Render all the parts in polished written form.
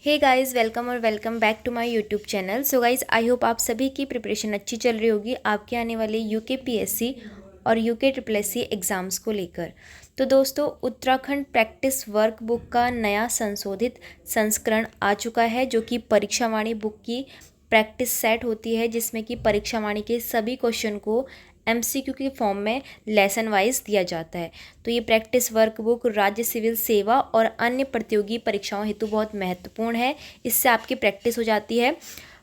हे guys, welcome और welcome back to my YouTube channel. So guys, I hope आप सभी की प्रिपरेशन अच्छी चल रही होगी आपके आने वाले यूके और UK triple S C exams को लेकर। तो दोस्तों, उत्तराखंड प्रैक्टिस वर्क बुक का नया संशोधित संस्करण आ चुका है, जो कि परीक्षावाणी बुक की प्रैक्टिस सेट होती है, जिसमें कि परीक्षावाणी के सभी क्वेश्चन को एमसीक्यू के फॉर्म में लेसन वाइज दिया जाता है। तो ये प्रैक्टिस वर्कबुक राज्य सिविल सेवा और अन्य प्रतियोगी परीक्षाओं हेतु बहुत महत्वपूर्ण है। इससे आपकी प्रैक्टिस हो जाती है।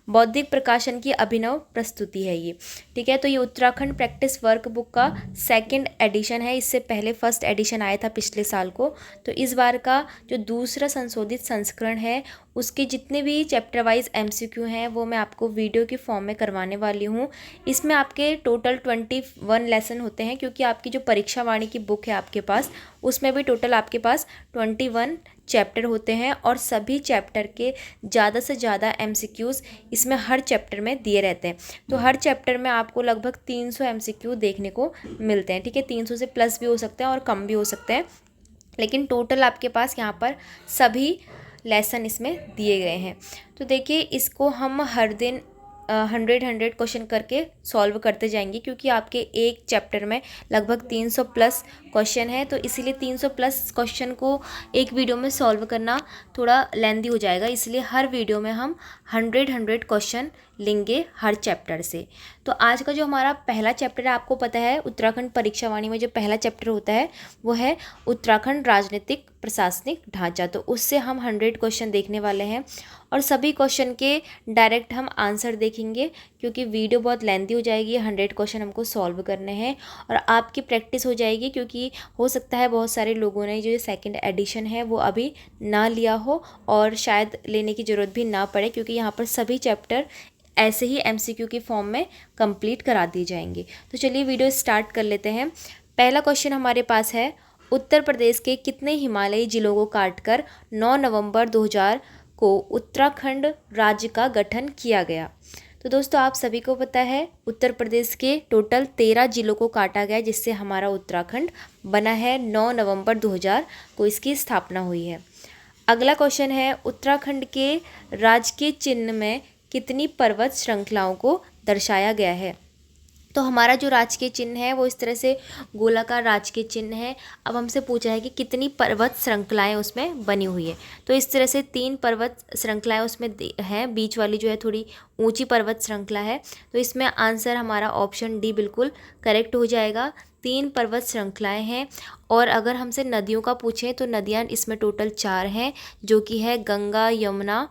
बौद्धिक प्रकाशन की अभिनव प्रस्तुति है ये, ठीक है। तो ये उत्तराखंड प्रैक्टिस वर्कबुक का सेकंड एडिशन है। इससे पहले फर्स्ट एडिशन आया था पिछले साल को। तो इस बार का जो दूसरा संशोधित संस्करण है, उसके जितने भी चैप्टर वाइज एमसीक्यू हैं वो मैं आपको वीडियो के फॉर्म में करवाने वाली हूँ। इसमें आपके टोटल 21 लेसन होते हैं, क्योंकि आपकी जो परीक्षा वाणी की बुक है आपके पास, उसमें भी टोटल आपके पास 21 चैप्टर होते हैं और सभी चैप्टर के ज़्यादा से ज़्यादा एमसीक्यूज़ इसमें हर चैप्टर में दिए रहते हैं। तो हर चैप्टर में आपको लगभग 300 एमसीक्यू देखने को मिलते हैं, ठीक है। 300 से प्लस भी हो सकते हैं और कम भी हो सकते हैं, लेकिन टोटल आपके पास यहाँ पर सभी लेसन इसमें दिए गए हैं। तो देखिए, इसको हम हर दिन 100 क्वेश्चन करके सॉल्व करते जाएंगे, क्योंकि आपके एक चैप्टर में लगभग 300 प्लस क्वेश्चन है। तो इसीलिए 300 प्लस क्वेश्चन को एक वीडियो में सॉल्व करना थोड़ा लेंदी हो जाएगा, इसलिए हर वीडियो में हम 100 क्वेश्चन लेंगे हर चैप्टर से। तो आज का जो हमारा पहला चैप्टर है, आपको पता है उत्तराखंड परीक्षावाणी में जो पहला चैप्टर होता है वो है उत्तराखंड राजनीतिक प्रशासनिक ढांचा। तो उससे हम 100 क्वेश्चन देखने वाले हैं और सभी क्वेश्चन के डायरेक्ट हम आंसर देखेंगे, क्योंकि वीडियो बहुत लेंथी हो जाएगी। 100 क्वेश्चन हमको सॉल्व करने हैं और आपकी प्रैक्टिस हो जाएगी, क्योंकि हो सकता है बहुत सारे लोगों ने जो सेकंड एडिशन है वो अभी ना लिया हो और शायद लेने की ज़रूरत भी ना पड़े, क्योंकि यहाँ पर सभी चैप्टर ऐसे ही एमसीक्यू की फॉर्म में कंप्लीट करा दिए जाएंगे। तो चलिए वीडियो स्टार्ट कर लेते हैं। पहला क्वेश्चन हमारे पास है, उत्तर प्रदेश के कितने हिमालयी जिलों को काटकर 9 नवंबर 2000 को उत्तराखंड राज्य का गठन किया गया। तो दोस्तों, आप सभी को पता है उत्तर प्रदेश के टोटल 13 जिलों को काटा गया, जिससे हमारा उत्तराखंड बना है। 9 नवंबर 2000 को इसकी स्थापना हुई है। अगला क्वेश्चन है, उत्तराखंड के राजकीय चिन्ह में कितनी पर्वत श्रृंखलाओं को दर्शाया गया है। तो हमारा जो राजकीय चिन्ह है वो इस तरह से गोलाकार राजकीय चिन्ह है। अब हमसे पूछा है कि कितनी पर्वत श्रृंखलाएं उसमें बनी हुई है। तो इस तरह से 3 पर्वत श्रृंखलाएं उसमें हैं। बीच वाली जो है थोड़ी ऊंची पर्वत श्रृंखला है। तो इसमें आंसर हमारा ऑप्शन डी बिल्कुल करेक्ट हो जाएगा। 3 पर्वत श्रृंखलाएं हैं। और अगर हमसे नदियों का पूछें तो नदियाँ इसमें टोटल 4 हैं, जो कि है गंगा, यमुना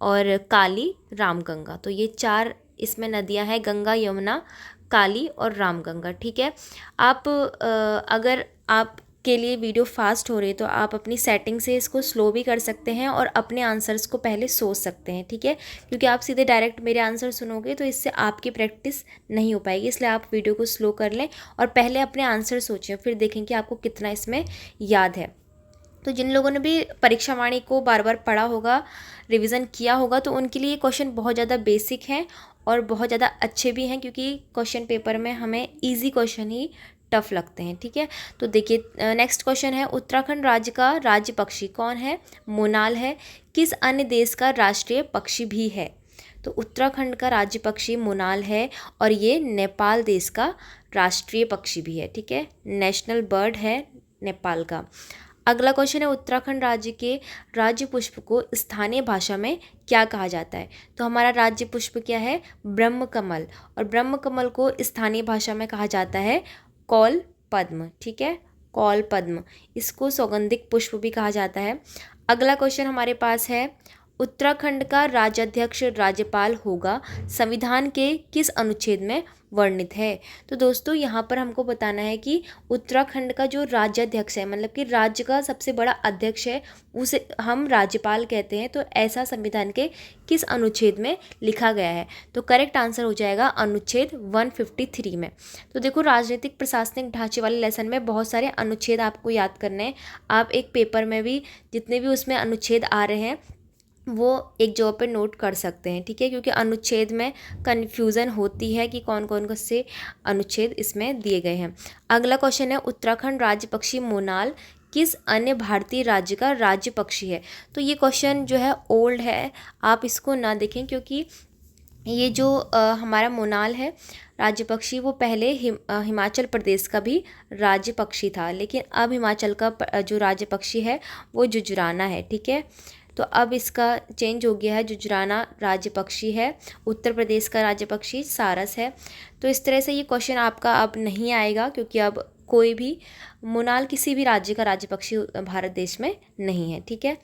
और काली, रामगंगा। तो ये 4 इसमें नदियाँ हैं, गंगा, यमुना, काली और रामगंगा, ठीक है। आप अगर आप के लिए वीडियो फास्ट हो रही है तो आप अपनी सेटिंग से इसको स्लो भी कर सकते हैं और अपने आंसर्स को पहले सोच सकते हैं, ठीक है। क्योंकि आप सीधे डायरेक्ट मेरे आंसर सुनोगे तो इससे आपकी प्रैक्टिस नहीं हो पाएगी, इसलिए आप वीडियो को स्लो कर लें और पहले अपने आंसर सोचें, फिर देखें कि आपको कितना इसमें याद है। तो जिन लोगों ने भी परीक्षा वाणी को बार बार पढ़ा होगा, रिवीजन किया होगा, तो उनके लिए क्वेश्चन बहुत ज़्यादा बेसिक हैं और बहुत ज़्यादा अच्छे भी हैं, क्योंकि क्वेश्चन पेपर में हमें इजी क्वेश्चन ही टफ लगते हैं, ठीक है। तो देखिए, नेक्स्ट क्वेश्चन है, उत्तराखंड राज्य का राज्य पक्षी कौन है। मोनाल है। किस अन्य देश का राष्ट्रीय पक्षी भी है। तो उत्तराखंड का राज्य पक्षी मोनाल है और ये नेपाल देश का राष्ट्रीय पक्षी भी है, ठीक है। नेशनल बर्ड है नेपाल का। अगला क्वेश्चन है, उत्तराखंड राज्य के राज्य पुष्प को स्थानीय भाषा में क्या कहा जाता है। तो हमारा राज्य पुष्प क्या है, ब्रह्म कमल, और ब्रह्म कमल को स्थानीय भाषा में कहा जाता है कौल पद्म, ठीक है, कौल पद्म। इसको सौगंधिक पुष्प भी कहा जाता है। अगला क्वेश्चन हमारे पास है, उत्तराखंड का राज्याध्यक्ष राज्यपाल होगा, संविधान के किस अनुच्छेद में वर्णित है। तो दोस्तों, यहाँ पर हमको बताना है कि उत्तराखंड का जो राज्याध्यक्ष है, मतलब कि राज्य का सबसे बड़ा अध्यक्ष है, उसे हम राज्यपाल कहते हैं। तो ऐसा संविधान के किस अनुच्छेद में लिखा गया है। तो करेक्ट आंसर हो जाएगा अनुच्छेद 153 में। तो देखो, राजनीतिक प्रशासनिक ढांचे वाले लेसन में बहुत सारे अनुच्छेद आपको याद करने हैं। आप एक पेपर में भी जितने भी उसमें अनुच्छेद आ रहे हैं वो एक जगह पे नोट कर सकते हैं, ठीक है, क्योंकि अनुच्छेद में कन्फ्यूज़न होती है कि कौन कौन से अनुच्छेद इसमें दिए गए हैं। अगला क्वेश्चन है, उत्तराखंड राज्य पक्षी मोनाल किस अन्य भारतीय राज्य का राज्य पक्षी है। तो ये क्वेश्चन जो है ओल्ड है, आप इसको ना देखें, क्योंकि ये जो हमारा मोनाल है राज्य पक्षी, वो पहले हिमाचल प्रदेश का भी राज्य पक्षी था, लेकिन अब हिमाचल का जो राज्य पक्षी है वो जुजराना है। ठीक है, तो अब इसका चेंज हो गया है, जुजराना राज्य पक्षी है। उत्तर प्रदेश का राज्य पक्षी सारस है। तो इस तरह से ये क्वेश्चन आपका अब नहीं आएगा, क्योंकि अब कोई भी मोनाल किसी भी राज्य का राज्य पक्षी भारत देश में नहीं है। ठीक है,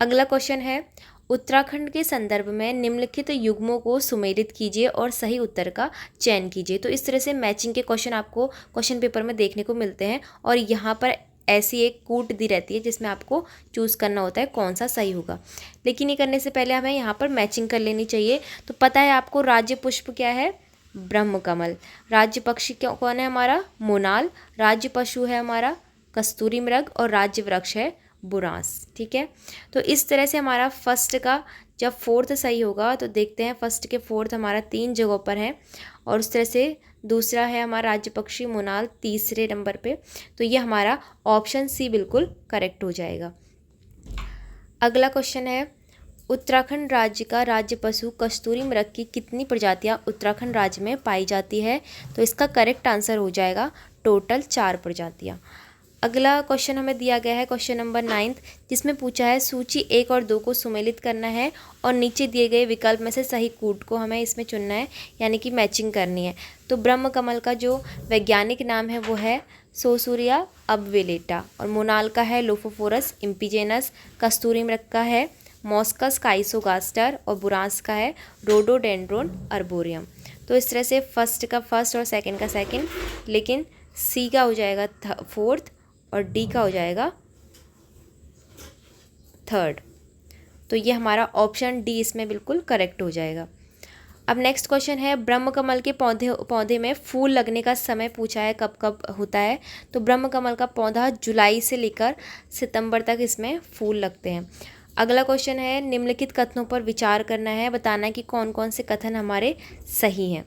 अगला क्वेश्चन है, उत्तराखंड के संदर्भ में निम्नलिखित युग्मों को सुमेलित कीजिए और सही उत्तर का चयन कीजिए। तो इस तरह से मैचिंग के क्वेश्चन आपको क्वेश्चन पेपर में देखने को मिलते हैं, और यहाँ पर ऐसी एक कूट दी रहती है जिसमें आपको चूज़ करना होता है कौन सा सही होगा। लेकिन ये करने से पहले हमें यहाँ पर मैचिंग कर लेनी चाहिए। तो पता है आपको राज्य पुष्प क्या है, ब्रह्म कमल। राज्य पक्षी कौन है हमारा, मोनाल। राज्य पशु है हमारा कस्तूरी मृग, और राज्य वृक्ष है बुरांस। ठीक है, तो इस तरह से हमारा फर्स्ट का जब फोर्थ सही होगा, तो देखते हैं फर्स्ट के फोर्थ हमारा 3 जगहों पर है, और उस तरह से दूसरा है हमारा राज्य पक्षी मोनाल तीसरे नंबर पे। तो ये हमारा ऑप्शन सी बिल्कुल करेक्ट हो जाएगा। अगला क्वेश्चन है, उत्तराखंड राज्य का राज्य पशु कस्तूरी मृग की कितनी प्रजातियां उत्तराखंड राज्य में पाई जाती है। तो इसका करेक्ट आंसर हो जाएगा टोटल 4 प्रजातियां। अगला क्वेश्चन हमें दिया गया है क्वेश्चन नंबर 9, जिसमें पूछा है सूची 1 और 2 को सुमेलित करना है, और नीचे दिए गए विकल्प में से सही कूट को हमें इसमें चुनना है, यानी कि मैचिंग करनी है। तो ब्रह्म कमल का जो वैज्ञानिक नाम है वो है सोसूरिया अबवेलेटा, और मोनाल का है लोफोफोरस इम्पीजेनस, कस्तूरी मृग का है मॉस्कस काइसोगास्टर, और बुरांस का है रोडोडेंड्रोन अर्बोरियम। तो इस तरह से फर्स्ट का फर्स्ट और सेकंड का सेकंड, लेकिन सी का हो जाएगा फोर्थ, और डी का हो जाएगा थर्ड। तो ये हमारा ऑप्शन डी इसमें बिल्कुल करेक्ट हो जाएगा। अब नेक्स्ट क्वेश्चन है, ब्रह्म कमल के पौधे में फूल लगने का समय पूछा है, कब कब होता है। तो ब्रह्म कमल का पौधा जुलाई से लेकर सितंबर तक इसमें फूल लगते हैं। अगला क्वेश्चन है, निम्नलिखित कथनों पर विचार करना है, बताना है कि कौन कौन से कथन हमारे सही हैं।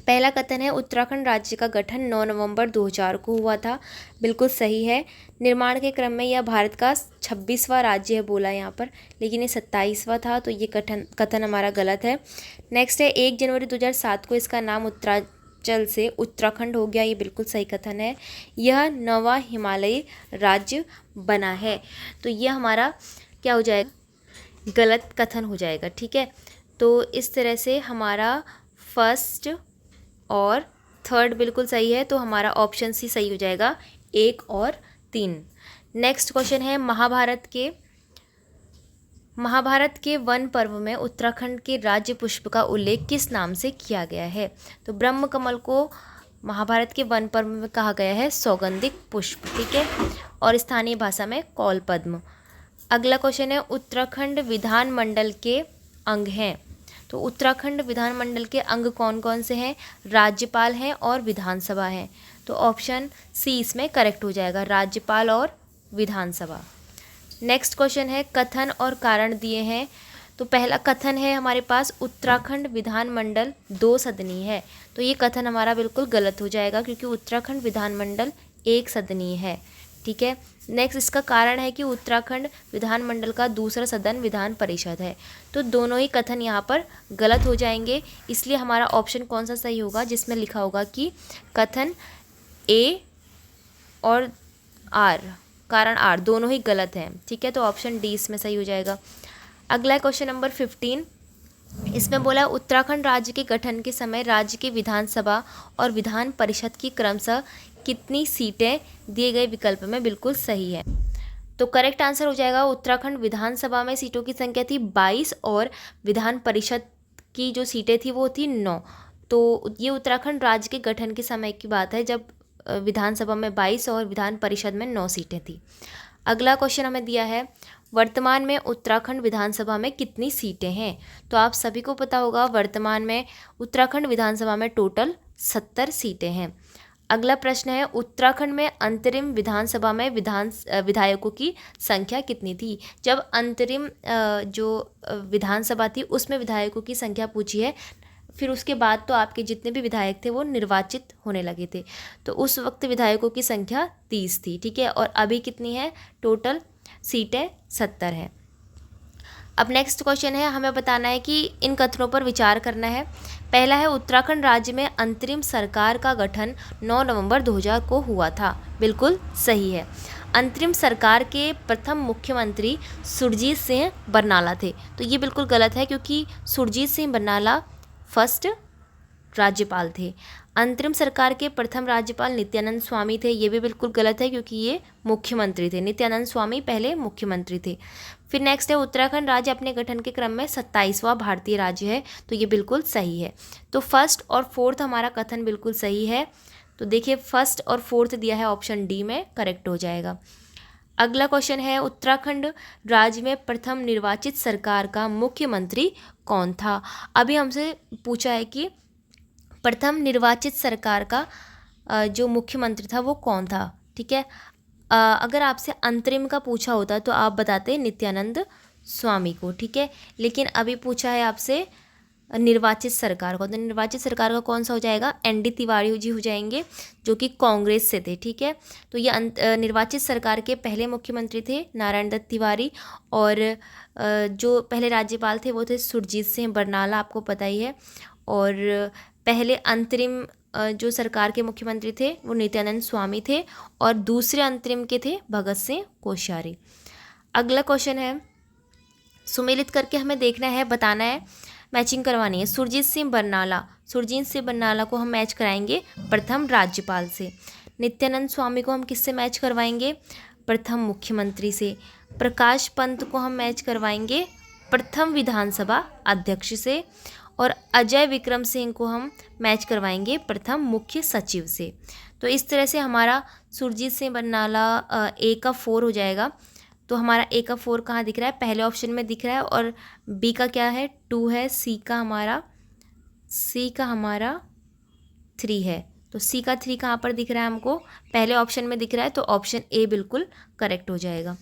पहला कथन है, उत्तराखंड राज्य का गठन 9 नवंबर 2000 को हुआ था, बिल्कुल सही है। निर्माण के क्रम में यह भारत का 26वां राज्य है बोला यहाँ पर, लेकिन ये 27वां था, तो ये कथन हमारा गलत है। नेक्स्ट है, 1 जनवरी 2007 को इसका नाम उत्तरांचल से उत्तराखंड हो गया, ये बिल्कुल सही कथन है। यह 9वां हिमालयी राज्य बना है, तो ये हमारा क्या हो जाएगा, गलत कथन हो जाएगा। ठीक है, तो इस तरह से हमारा फर्स्ट और थर्ड बिल्कुल सही है, तो हमारा ऑप्शन सी सही हो जाएगा, 1 और 3। नेक्स्ट क्वेश्चन है, महाभारत के वन पर्व में उत्तराखंड के राज्य पुष्प का उल्लेख किस नाम से किया गया है। तो ब्रह्म कमल को महाभारत के वन पर्व में कहा गया है सौगंधिक पुष्प। ठीक है, और स्थानीय भाषा में कौल पद्म। अगला क्वेश्चन है, उत्तराखंड विधानमंडल के अंग हैं। तो उत्तराखंड विधानमंडल के अंग कौन कौन से हैं, राज्यपाल हैं और विधानसभा है। तो ऑप्शन सी इसमें करेक्ट हो जाएगा, राज्यपाल और विधानसभा। नेक्स्ट क्वेश्चन है, कथन और कारण दिए हैं। तो पहला कथन है हमारे पास, उत्तराखंड विधानमंडल 2 सदनीय है। तो ये कथन हमारा बिल्कुल गलत हो जाएगा, क्योंकि उत्तराखंड विधानमंडल 1 सदनीय है। ठीक है, नेक्स्ट इसका कारण है कि उत्तराखंड विधानमंडल का दूसरा सदन विधान परिषद है। तो दोनों ही कथन यहाँ पर गलत हो जाएंगे, इसलिए हमारा ऑप्शन कौन सा सही होगा, जिसमें लिखा होगा कि कथन ए और आर, कारण आर दोनों ही गलत हैं। ठीक है, तो ऑप्शन डी इसमें सही हो जाएगा। अगला क्वेश्चन नंबर 15, इसमें बोला उत्तराखंड राज्य के गठन के समय राज्य की विधानसभा और विधान परिषद की क्रमशः कितनी सीटें दिए गए विकल्प में बिल्कुल सही है। तो करेक्ट आंसर हो जाएगा, उत्तराखंड विधानसभा में सीटों की संख्या थी 22, और विधान परिषद की जो सीटें थी वो थी 9। तो ये उत्तराखंड राज्य के गठन के समय की बात है, जब विधानसभा में 22 और विधान परिषद में 9 सीटें थी। अगला क्वेश्चन हमें दिया है, वर्तमान में उत्तराखंड विधानसभा में कितनी सीटें हैं। तो आप सभी को पता होगा, वर्तमान में उत्तराखंड विधानसभा में टोटल 70 सीटें हैं। अगला प्रश्न है, उत्तराखंड में अंतरिम विधानसभा में विधायकों की संख्या कितनी थी। जब अंतरिम जो विधानसभा थी उसमें विधायकों की संख्या पूछी है, फिर उसके बाद तो आपके जितने भी विधायक थे वो निर्वाचित होने लगे थे। तो उस वक्त विधायकों की संख्या 30 थी, ठीक है। और अभी कितनी है, टोटल सीटें 70 है। अब नेक्स्ट क्वेश्चन है, हमें बताना है कि इन कथनों पर विचार करना है। पहला है, उत्तराखंड राज्य में अंतरिम सरकार का गठन 9 नवंबर 2000 को हुआ था। बिल्कुल सही है। अंतरिम सरकार के प्रथम मुख्यमंत्री सुरजीत सिंह बरनाला थे। तो ये बिल्कुल गलत है, क्योंकि सुरजीत सिंह बरनाला फर्स्ट राज्यपाल थे। अंतरिम सरकार के प्रथम राज्यपाल नित्यानंद स्वामी थे। ये भी बिल्कुल गलत है, क्योंकि ये मुख्यमंत्री थे। नित्यानंद स्वामी पहले मुख्यमंत्री थे। फिर नेक्स्ट है, उत्तराखंड राज्य अपने गठन के क्रम में 27वां भारतीय राज्य है। तो ये बिल्कुल सही है। तो फर्स्ट और फोर्थ हमारा कथन बिल्कुल सही है। तो देखिए, फर्स्ट और फोर्थ दिया है, ऑप्शन डी में करेक्ट हो जाएगा। अगला क्वेश्चन है, उत्तराखंड राज्य में प्रथम निर्वाचित सरकार का मुख्यमंत्री कौन था। अभी हमसे पूछा है कि प्रथम निर्वाचित सरकार का जो मुख्यमंत्री था वो कौन था, ठीक है। अगर आपसे अंतरिम का पूछा होता तो आप बताते नित्यानंद स्वामी को, ठीक है। लेकिन अभी पूछा है आपसे निर्वाचित सरकार को, तो निर्वाचित सरकार का कौन सा हो जाएगा, एनडी तिवारी जी हो जाएंगे, जो कि कांग्रेस से थे, ठीक है। तो ये निर्वाचित सरकार के पहले मुख्यमंत्री थे नारायण दत्त तिवारी, और जो पहले राज्यपाल थे वो थे सुरजीत सिंह बरनाला, आपको पता ही है। और पहले अंतरिम जो सरकार के मुख्यमंत्री थे वो नित्यानंद स्वामी थे, और दूसरे अंतरिम के थे भगत सिंह कोश्यारी। अगला क्वेश्चन है, सुमेलित करके हमें देखना है, बताना है, मैचिंग करवानी है। सुरजीत सिंह बरनाला को हम मैच कराएंगे प्रथम राज्यपाल से। नित्यानंद स्वामी को हम किससे मैच करवाएंगे, प्रथम मुख्यमंत्री से। प्रकाश पंत को हम मैच करवाएंगे प्रथम विधानसभा अध्यक्ष से। और अजय विक्रम सिंह को हम मैच करवाएंगे प्रथम मुख्य सचिव से। तो इस तरह से हमारा सुरजीत सिंह बरनाला ए का 4 हो जाएगा। तो हमारा ए का 4 कहाँ दिख रहा है, पहले ऑप्शन में दिख रहा है, और बी का क्या है, 2 है, सी का हमारा 3 है। तो सी का 3 कहाँ पर दिख रहा है हमको, पहले ऑप्शन में दिख रहा है। तो ऑप्शन ए बिल्कुल करेक्ट हो जाएगा।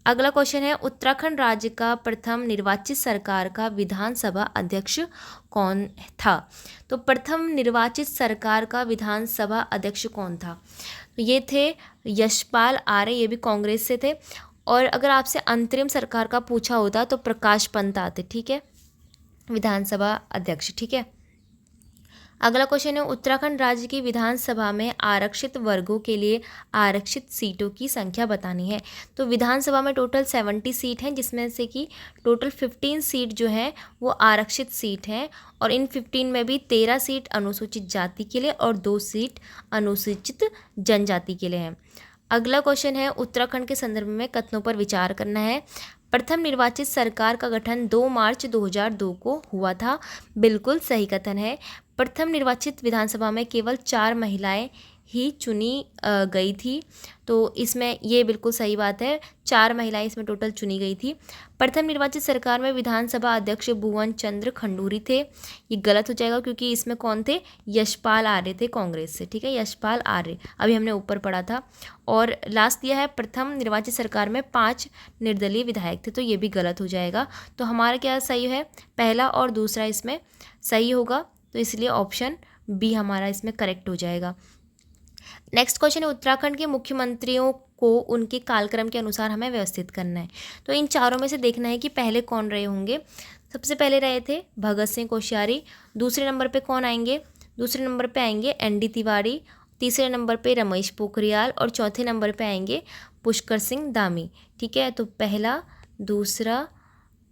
अगला क्वेश्चन है, उत्तराखंड राज्य का प्रथम निर्वाचित सरकार का विधानसभा अध्यक्ष कौन था। तो प्रथम निर्वाचित सरकार का विधानसभा अध्यक्ष कौन था, तो ये थे यशपाल आर्य, ये भी कांग्रेस से थे। और अगर आपसे अंतरिम सरकार का पूछा होता तो प्रकाश पंत आते, ठीक है, विधानसभा अध्यक्ष, ठीक है। अगला क्वेश्चन है, उत्तराखंड राज्य की विधानसभा में आरक्षित वर्गों के लिए आरक्षित सीटों की संख्या बतानी है। तो विधानसभा में टोटल 70 सीट हैं, जिसमें से कि टोटल 15 सीट जो है वो आरक्षित सीट हैं, और इन 15 में भी 13 सीट अनुसूचित जाति के लिए और 2 सीट अनुसूचित जनजाति के लिए हैं। अगला क्वेश्चन है, उत्तराखंड के संदर्भ में कथनों पर विचार करना है। प्रथम निर्वाचित सरकार का गठन 2 मार्च 2002 को हुआ था। बिल्कुल सही कथन है। प्रथम निर्वाचित विधानसभा में केवल 4 महिलाएं ही चुनी गई थी। तो इसमें ये बिल्कुल सही बात है, 4 महिलाएं इसमें टोटल चुनी गई थी। प्रथम निर्वाचित सरकार में विधानसभा अध्यक्ष भुवन चंद्र खंडूरी थे। ये गलत हो जाएगा, क्योंकि इसमें कौन थे, यशपाल आर्य थे कांग्रेस से, ठीक है, यशपाल आर्य, अभी हमने ऊपर पढ़ा था। और लास्ट दिया है, प्रथम निर्वाचित सरकार में 5 निर्दलीय विधायक थे। तो ये भी गलत हो जाएगा। तो हमारा क्या सही है, पहला और दूसरा इसमें सही होगा। तो इसलिए ऑप्शन बी हमारा इसमें करेक्ट हो जाएगा। नेक्स्ट क्वेश्चन है, उत्तराखंड के मुख्यमंत्रियों को उनके कालक्रम के अनुसार हमें व्यवस्थित करना है। तो इन चारों में से देखना है कि पहले कौन रहे होंगे। सबसे पहले रहे थे भगत सिंह कोश्यारी। दूसरे नंबर पे कौन आएंगे, दूसरे नंबर पे आएंगे एनडी तिवारी। तीसरे नंबर पे रमेश पोखरियाल, और चौथे नंबर पे आएंगे पुष्कर सिंह धामी, ठीक है। तो पहला, दूसरा,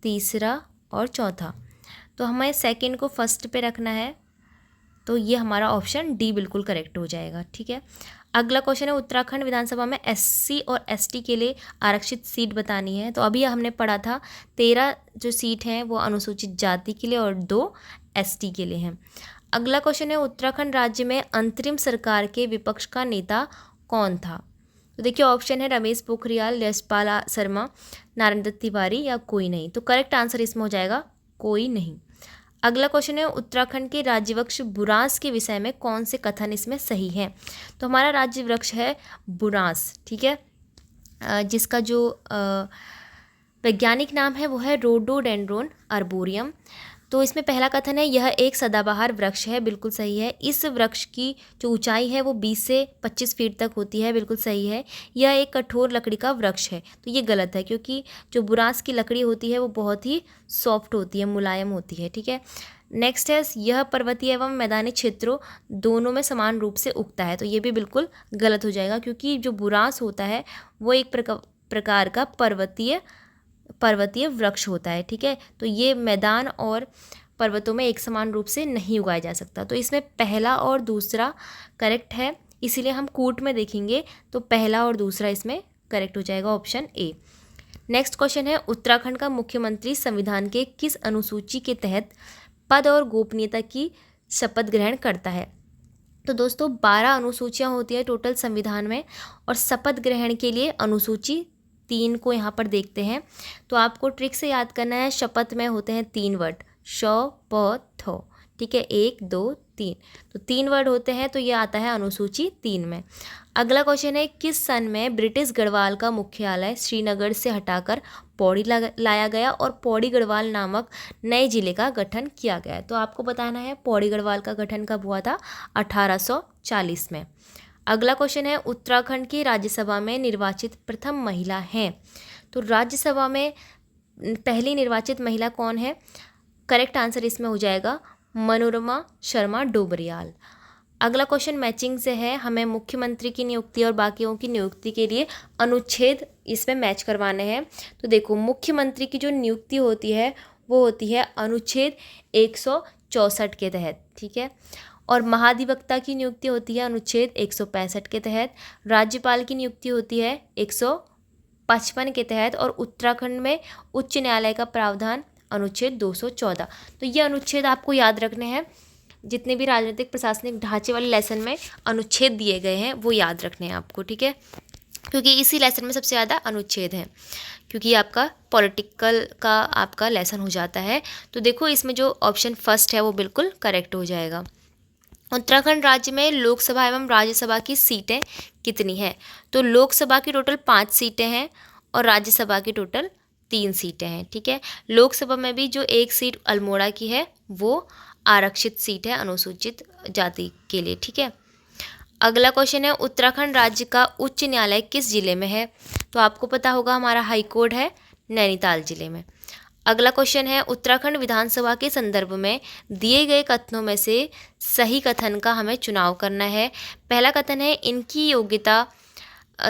तीसरा और चौथा। तो हमें सेकंड को फर्स्ट पे रखना है। तो ये हमारा ऑप्शन डी बिल्कुल करेक्ट हो जाएगा, ठीक है। अगला क्वेश्चन है, उत्तराखंड विधानसभा में एससी और एसटी के लिए आरक्षित सीट बतानी है। तो अभी हमने पढ़ा था 13 जो सीट हैं वो अनुसूचित जाति के लिए और 2 एसटी के लिए हैं। अगला क्वेश्चन है, उत्तराखंड राज्य में अंतरिम सरकार के विपक्ष का नेता कौन था। तो देखिए, ऑप्शन है रमेश पोखरियाल, यशपाल शर्मा, नारायण दत्त तिवारी या कोई नहीं। तो करेक्ट आंसर इसमें हो जाएगा कोई नहीं। अगला क्वेश्चन है, उत्तराखंड के राज्य वृक्ष बुरांस के विषय में कौन से कथन इसमें सही है। तो हमारा राज्य वृक्ष है बुरांस, ठीक है, जिसका जो वैज्ञानिक नाम है वो है रोडोडेंड्रोन आर्बोरियम। तो इसमें पहला कथन है यह एक सदाबहार वृक्ष है, बिल्कुल सही है। इस वृक्ष की जो ऊंचाई है वो 20 से 25 फीट तक होती है, बिल्कुल सही है। यह एक कठोर लकड़ी का वृक्ष है, तो ये गलत है क्योंकि जो बुरांस की लकड़ी होती है वो बहुत ही सॉफ्ट होती है, मुलायम होती है, ठीक है। नेक्स्ट है यह पर्वतीय एवं मैदानी क्षेत्रों दोनों में समान रूप से उगता है, तो ये भी बिल्कुल गलत हो जाएगा क्योंकि जो बुरांस होता है वो एक प्रकार का पर्वतीय वृक्ष होता है, ठीक है। तो ये मैदान और पर्वतों में एक समान रूप से नहीं उगाया जा सकता। तो इसमें पहला और दूसरा करेक्ट है, इसीलिए हम कूट में देखेंगे तो पहला और दूसरा इसमें करेक्ट हो जाएगा, ऑप्शन ए। नेक्स्ट क्वेश्चन है उत्तराखंड का मुख्यमंत्री संविधान के किस अनुसूची के तहत पद और गोपनीयता की शपथ ग्रहण करता है। तो दोस्तों 12 अनुसूचियाँ होती है टोटल संविधान में, और शपथ ग्रहण के लिए अनुसूची 3 को यहाँ पर देखते हैं। तो आपको ट्रिक से याद करना है, शपथ में होते हैं 3 वर्ड, श प थ, ठीक है, 1 2 3, तो 3 वर्ड होते हैं, तो ये आता है अनुसूची 3 में। अगला क्वेश्चन है किस सन में ब्रिटिश गढ़वाल का मुख्यालय श्रीनगर से हटाकर पौड़ी लाया गया और पौड़ी गढ़वाल नामक नए जिले का गठन किया गया। तो आपको बताना है पौड़ी गढ़वाल का गठन कब हुआ था, 1840 में। अगला क्वेश्चन है उत्तराखंड की राज्यसभा में निर्वाचित प्रथम महिला हैं। तो राज्यसभा में पहली निर्वाचित महिला कौन है, करेक्ट आंसर इसमें हो जाएगा मनोरमा शर्मा डोबरियाल। अगला क्वेश्चन मैचिंग से है, हमें मुख्यमंत्री की नियुक्ति और बाकियों की नियुक्ति के लिए अनुच्छेद इसमें मैच करवाने हैं। तो देखो मुख्यमंत्री की जो नियुक्ति होती है वो होती है अनुच्छेद 164 के तहत, ठीक है, और महाधिवक्ता की नियुक्ति होती है अनुच्छेद 165 के तहत, राज्यपाल की नियुक्ति होती है 155 के तहत, और उत्तराखंड में उच्च न्यायालय का प्रावधान अनुच्छेद 214। तो ये अनुच्छेद आपको याद रखने हैं, जितने भी राजनीतिक प्रशासनिक ढांचे वाले लेसन में अनुच्छेद दिए गए हैं वो याद रखने हैं आपको, ठीक है, क्योंकि इसी लेसन में सबसे ज़्यादा अनुच्छेद हैं, क्योंकि आपका पॉलिटिकल का आपका लेसन हो जाता है। तो देखो इसमें जो ऑप्शन फर्स्ट है वो बिल्कुल करेक्ट हो जाएगा। उत्तराखंड राज्य में लोकसभा एवं राज्यसभा की सीटें कितनी हैं। तो लोकसभा की टोटल 5 सीटें हैं और राज्यसभा की टोटल 3 सीटें हैं, ठीक है। लोकसभा में भी जो 1 सीट अल्मोड़ा की है वो आरक्षित सीट है अनुसूचित जाति के लिए, ठीक है। अगला क्वेश्चन है उत्तराखंड राज्य का उच्च न्यायालय किस जिले में है। तो आपको पता होगा हमारा हाई कोर्ट है नैनीताल जिले में। अगला क्वेश्चन है उत्तराखंड विधानसभा के संदर्भ में दिए गए कथनों में से सही कथन का हमें चुनाव करना है। पहला कथन है इनकी योग्यता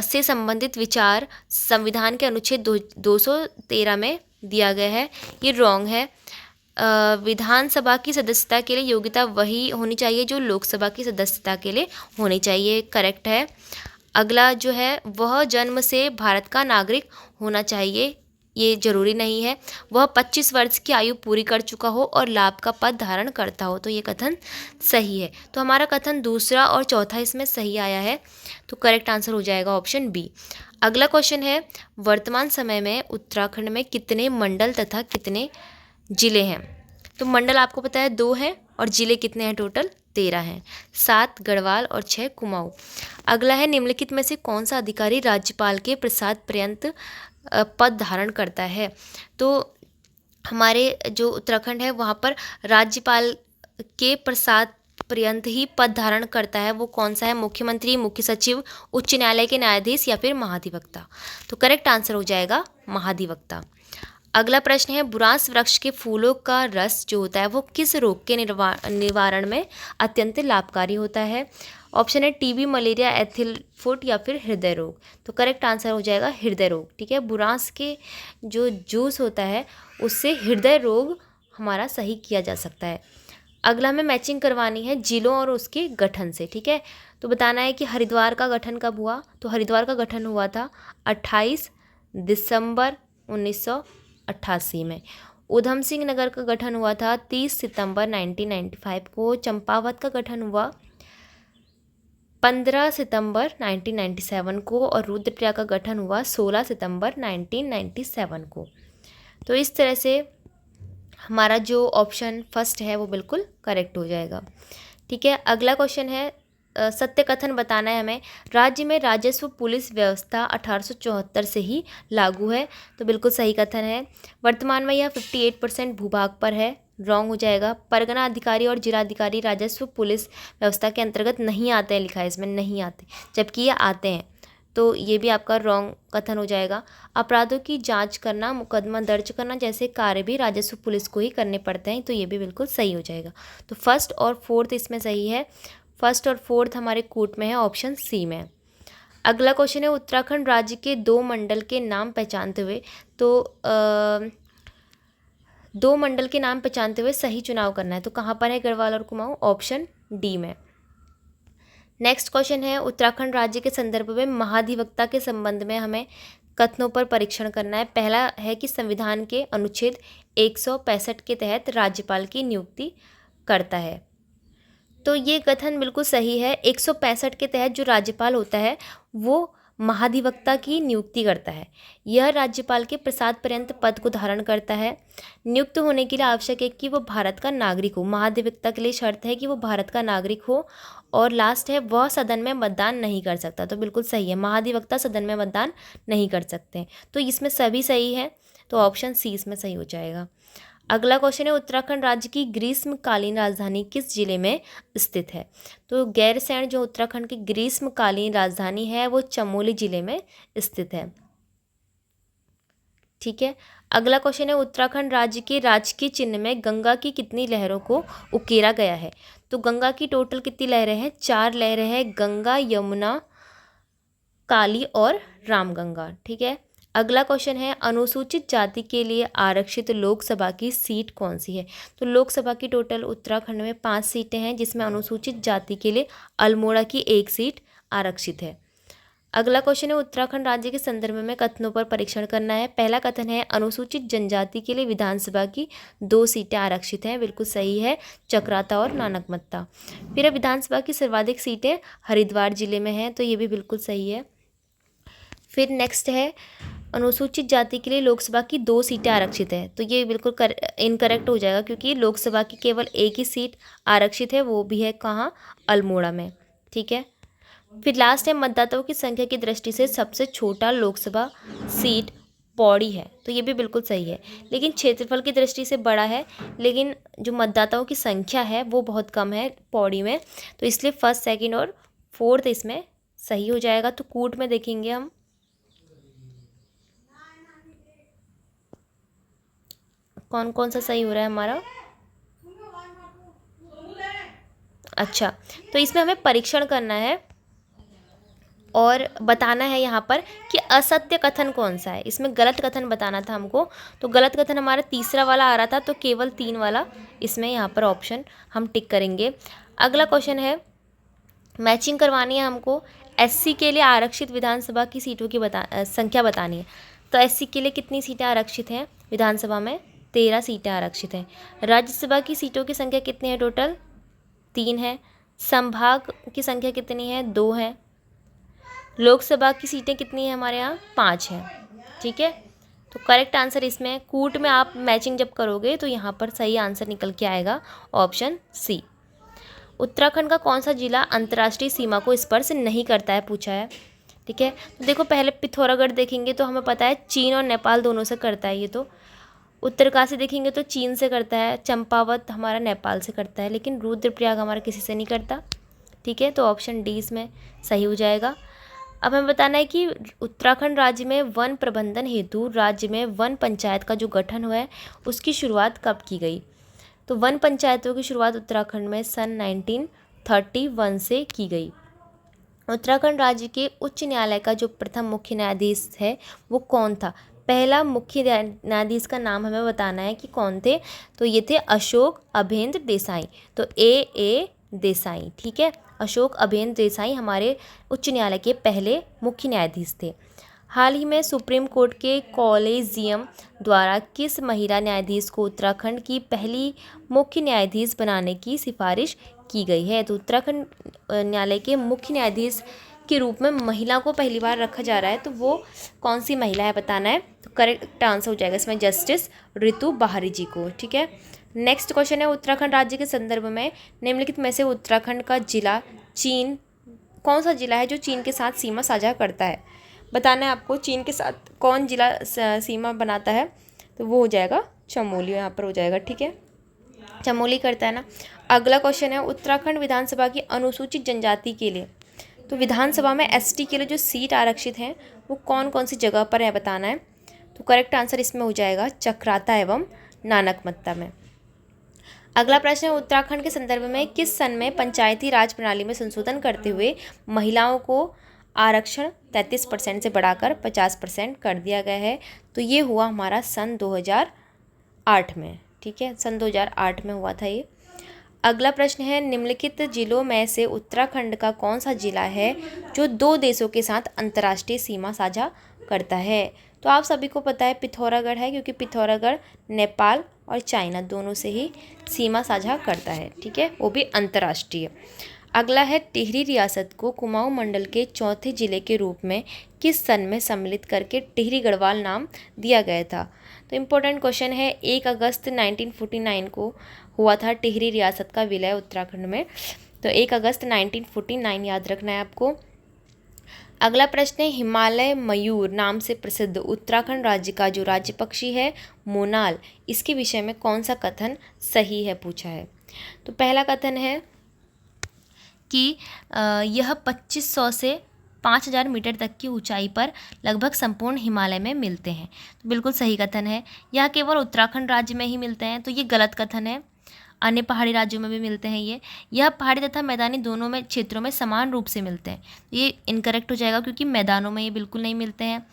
से संबंधित विचार संविधान के अनुच्छेद 213 में दिया गया है, ये रॉन्ग है। विधानसभा की सदस्यता के लिए योग्यता वही होनी चाहिए जो लोकसभा की सदस्यता के लिए होनी चाहिए, करेक्ट है। अगला जो है वह जन्म से भारत का नागरिक होना चाहिए, ये जरूरी नहीं है। वह 25 वर्ष की आयु पूरी कर चुका हो और लाभ का पद धारण करता हो, तो ये कथन सही है। तो हमारा कथन दूसरा और चौथा इसमें सही आया है, तो करेक्ट आंसर हो जाएगा ऑप्शन बी। अगला क्वेश्चन है वर्तमान समय में उत्तराखंड में कितने मंडल तथा कितने जिले हैं। तो मंडल आपको पता है 2 हैं और जिले कितने हैं, टोटल 13 हैं, 7 गढ़वाल और 6 कुमाऊं। अगला है निम्नलिखित में से कौन सा अधिकारी राज्यपाल के प्रसाद पर्यंत पद धारण करता है। तो हमारे जो उत्तराखंड है वहाँ पर राज्यपाल के प्रसाद पर्यंत ही पद धारण करता है, वो कौन सा है, मुख्यमंत्री, मुख्य सचिव, उच्च न्यायालय के न्यायाधीश या फिर महाधिवक्ता। तो करेक्ट आंसर हो जाएगा महाधिवक्ता। अगला प्रश्न है बुरांस वृक्ष के फूलों का रस जो होता है वो किस रोग के निवारण में अत्यंत लाभकारी होता है। ऑप्शन है टीबी, मलेरिया, एथिल फुट या फिर हृदय रोग। तो करेक्ट आंसर हो जाएगा हृदय रोग, ठीक है। बुरांस के जो जूस होता है उससे हृदय रोग हमारा सही किया जा सकता है। अगला हमें मैचिंग करवानी है जिलों और उसके गठन से, ठीक है। तो बताना है कि हरिद्वार का गठन कब हुआ। तो हरिद्वार का गठन हुआ था 28 दिसंबर 1988 में। उधम सिंह नगर का गठन हुआ था 30 सितंबर 1995 को। चंपावत का गठन हुआ 15 सितंबर 1997 को और रुद्रप्रयाग का गठन हुआ 16 सितंबर 1997 को। तो इस तरह से हमारा जो ऑप्शन फर्स्ट है वो बिल्कुल करेक्ट हो जाएगा, ठीक है। अगला क्वेश्चन है सत्य कथन बताना है हमें। राज्य में राजस्व पुलिस व्यवस्था 1874 से ही लागू है, तो बिल्कुल सही कथन है। वर्तमान में यह 58% भूभाग पर है, रॉन्ग हो जाएगा। परगना अधिकारी और जिलाधिकारी राजस्व पुलिस व्यवस्था के अंतर्गत नहीं आते हैं, लिखा है इसमें नहीं आते, जबकि ये आते हैं, तो ये भी आपका रॉन्ग कथन हो जाएगा। अपराधों की जांच करना, मुकदमा दर्ज करना जैसे कार्य भी राजस्व पुलिस को ही करने पड़ते हैं, तो ये भी बिल्कुल सही हो जाएगा। तो फर्स्ट और फोर्थ इसमें सही है, फर्स्ट और फोर्थ हमारे कोर्ट में है, ऑप्शन सी में। अगला क्वेश्चन है उत्तराखंड राज्य के 2 मंडल के नाम पहचानते हुए, तो 2 मंडल के नाम पहचानते हुए सही चुनाव करना है, तो कहाँ पर है गढ़वाल और कुमाऊं, ऑप्शन डी में। नेक्स्ट क्वेश्चन है उत्तराखंड राज्य के संदर्भ में महाधिवक्ता के संबंध में हमें कथनों पर परीक्षण करना है। पहला है कि संविधान के अनुच्छेद 165 के तहत राज्यपाल की नियुक्ति करता है, तो ये कथन बिल्कुल सही है। 165 के तहत जो राज्यपाल होता है वो महाधिवक्ता की नियुक्ति करता है। यह राज्यपाल के प्रसाद पर्यंत पद को धारण करता है। नियुक्त होने के लिए आवश्यक है कि वो भारत का नागरिक हो। महाधिवक्ता के लिए शर्त है कि वो भारत का नागरिक हो। और लास्ट है वह सदन में मतदान नहीं कर सकता, तो बिल्कुल सही है, महाधिवक्ता सदन में मतदान नहीं कर सकते। तो इसमें सभी सही है, तो ऑप्शन सी इसमें सही हो जाएगा। अगला क्वेश्चन है उत्तराखंड राज्य की ग्रीष्मकालीन राजधानी किस जिले में स्थित है, तो गैरसैंण जो उत्तराखंड की ग्रीष्मकालीन राजधानी है वो चमोली जिले में स्थित है। ठीक है। अगला क्वेश्चन है उत्तराखंड राज्य के राजकीय चिन्ह में गंगा की कितनी लहरों को उकेरा गया है, तो गंगा की टोटल कितनी लहरें हैं, 4 लहरें हैं, गंगा, यमुना, काली और रामगंगा। ठीक है। अगला क्वेश्चन है अनुसूचित जाति के लिए आरक्षित लोकसभा की सीट कौन सी है, तो लोकसभा की टोटल उत्तराखंड में 5 सीटें हैं, जिसमें अनुसूचित जाति के लिए अल्मोड़ा की 1 सीट आरक्षित है। अगला क्वेश्चन है उत्तराखंड राज्य के संदर्भ में कथनों पर परीक्षण करना है। पहला कथन है अनुसूचित जनजाति के लिए विधानसभा की 2 सीटें आरक्षित हैं, बिल्कुल सही है, चक्राता और नानकमत्ता। फिर विधानसभा की सर्वाधिक सीटें हरिद्वार जिले में हैं, तो ये भी बिल्कुल सही है। फिर नेक्स्ट है अनुसूचित जाति के लिए लोकसभा की 2 सीटें आरक्षित है, तो ये बिल्कुल इनकरेक्ट हो जाएगा, क्योंकि लोकसभा की केवल 1 ही सीट आरक्षित है, वो भी है कहाँ, अल्मोड़ा में। ठीक है। फिर लास्ट है मतदाताओं की संख्या की दृष्टि से सबसे छोटा लोकसभा सीट पौड़ी है, तो ये भी बिल्कुल सही है, लेकिन क्षेत्रफल की दृष्टि से बड़ा है, लेकिन जो मतदाताओं की संख्या है वो बहुत कम है पौड़ी में, तो इसलिए फर्स्ट, सेकंड और फोर्थ इसमें सही हो जाएगा। तो कूट में देखेंगे हम, कौन कौन सा सही हो रहा है हमारा। अच्छा, तो इसमें हमें परीक्षण करना है और बताना है यहाँ पर कि असत्य कथन कौन सा है। इसमें गलत कथन बताना था हमको, तो गलत कथन हमारा तीसरा वाला आ रहा था, तो केवल 3 वाला इसमें यहाँ पर ऑप्शन हम टिक करेंगे। अगला क्वेश्चन है मैचिंग करवानी है हमको, एससी के लिए आरक्षित विधानसभा की सीटों की संख्या बतानी है। तो एससी के लिए कितनी सीटें आरक्षित हैं विधानसभा में, 13 सीटें आरक्षित हैं। राज्यसभा की सीटों की संख्या कितनी है, टोटल 3 है। संभाग की संख्या कितनी है, 2 है। लोकसभा की सीटें कितनी है हमारे यहाँ, 5 हैं। ठीक है। तो करेक्ट आंसर इसमें कूट में आप मैचिंग जब करोगे तो यहाँ पर सही आंसर निकल के आएगा, ऑप्शन सी। उत्तराखंड का कौन सा जिला अंतर्राष्ट्रीय सीमा को स्पर्श नहीं करता है, पूछा है। ठीक है। तो देखो पहले पिथौरागढ़ देखेंगे तो हमें पता है चीन और नेपाल दोनों से करता है ये, तो उत्तरकाशी देखेंगे तो चीन से करता है, चंपावत हमारा नेपाल से करता है, लेकिन रुद्रप्रयाग हमारा किसी से नहीं करता। ठीक है। तो ऑप्शन डी इसमें सही हो जाएगा। अब हमें बताना है कि उत्तराखंड राज्य में वन प्रबंधन हेतु राज्य में वन पंचायत का जो गठन हुआ है उसकी शुरुआत कब की गई, तो वन पंचायतों की शुरुआत उत्तराखंड में सन 1931 से की गई। उत्तराखंड राज्य के उच्च न्यायालय का जो प्रथम मुख्य न्यायाधीश है वो कौन था, पहला मुख्य न्यायाधीश का नाम हमें बताना है कि कौन थे, तो ये थे अशोक अभेंद्र देसाई, तो ए देसाई। ठीक है। अशोक अभेंद्र देसाई हमारे उच्च न्यायालय के पहले मुख्य न्यायाधीश थे। हाल ही में सुप्रीम कोर्ट के कॉलेजियम द्वारा किस महिला न्यायाधीश को उत्तराखंड की पहली मुख्य न्यायाधीश बनाने की सिफारिश की गई है, तो उत्तराखंड न्यायालय के मुख्य न्यायाधीश के रूप में महिला को पहली बार रखा जा रहा है, तो वो कौन सी महिला है बताना है। तो करेक्ट आंसर हो जाएगा इसमें जस्टिस ऋतु बाहरी जी को। ठीक है। नेक्स्ट क्वेश्चन है उत्तराखंड राज्य के संदर्भ में निम्नलिखित में से उत्तराखंड का जिला चीन, कौन सा जिला है जो चीन के साथ सीमा साझा करता है, बताना है आपको चीन के साथ कौन जिला सीमा बनाता है, तो वो हो जाएगा चमोली, यहाँ पर हो जाएगा। ठीक है। चमोली करता है ना। अगला क्वेश्चन है उत्तराखंड विधानसभा की अनुसूचित जनजाति के लिए, तो विधानसभा में एसटी के लिए जो सीट आरक्षित हैं वो कौन कौन सी जगह पर है बताना है। तो करेक्ट आंसर इसमें हो जाएगा चक्राता एवं नानकमत्ता में। अगला प्रश्न है उत्तराखंड के संदर्भ में किस सन में पंचायती राज प्रणाली में संशोधन करते हुए महिलाओं को आरक्षण 33% से बढ़ाकर 50% कर दिया गया है। तो ये हुआ हमारा सन 2008 में, ठीक है, सन 2008 में हुआ था ये। अगला प्रश्न है निम्नलिखित जिलों में से उत्तराखंड का कौन सा जिला है जो 2 देशों के साथ अंतर्राष्ट्रीय सीमा साझा करता है। तो आप सभी को पता है पिथौरागढ़ है, क्योंकि पिथौरागढ़ नेपाल और चाइना दोनों से ही सीमा साझा करता है, ठीक है, वो भी अंतर्राष्ट्रीय। अगला है टिहरी रियासत को कुमाऊं मंडल के चौथे जिले के रूप में किस सन में सम्मिलित करके टिहरी गढ़वाल नाम दिया गया था। तो इम्पोर्टेंट क्वेश्चन है, 1 अगस्त 1949 को हुआ था टिहरी रियासत का विलय उत्तराखंड में। तो 1 अगस्त 1949 याद रखना है आपको। अगला प्रश्न है हिमालय मयूर नाम से प्रसिद्ध उत्तराखंड राज्य का जो राज्य पक्षी है मोनाल, इसके विषय में कौन सा कथन सही है पूछा है। तो पहला कथन है कि यह 2500 से 5000 मीटर तक की ऊंचाई पर लगभग संपूर्ण हिमालय में मिलते हैं। तो बिल्कुल सही कथन है। यह केवल उत्तराखंड राज्य में ही मिलते हैं, तो ये गलत कथन है। अन्य पहाड़ी राज्यों में भी मिलते हैं यह पहाड़ी तथा मैदानी दोनों में क्षेत्रों में समान रूप से मिलते हैं। ये इनकरेक्ट हो जाएगा क्योंकि मैदानों में ये बिल्कुल नहीं मिलते हैं।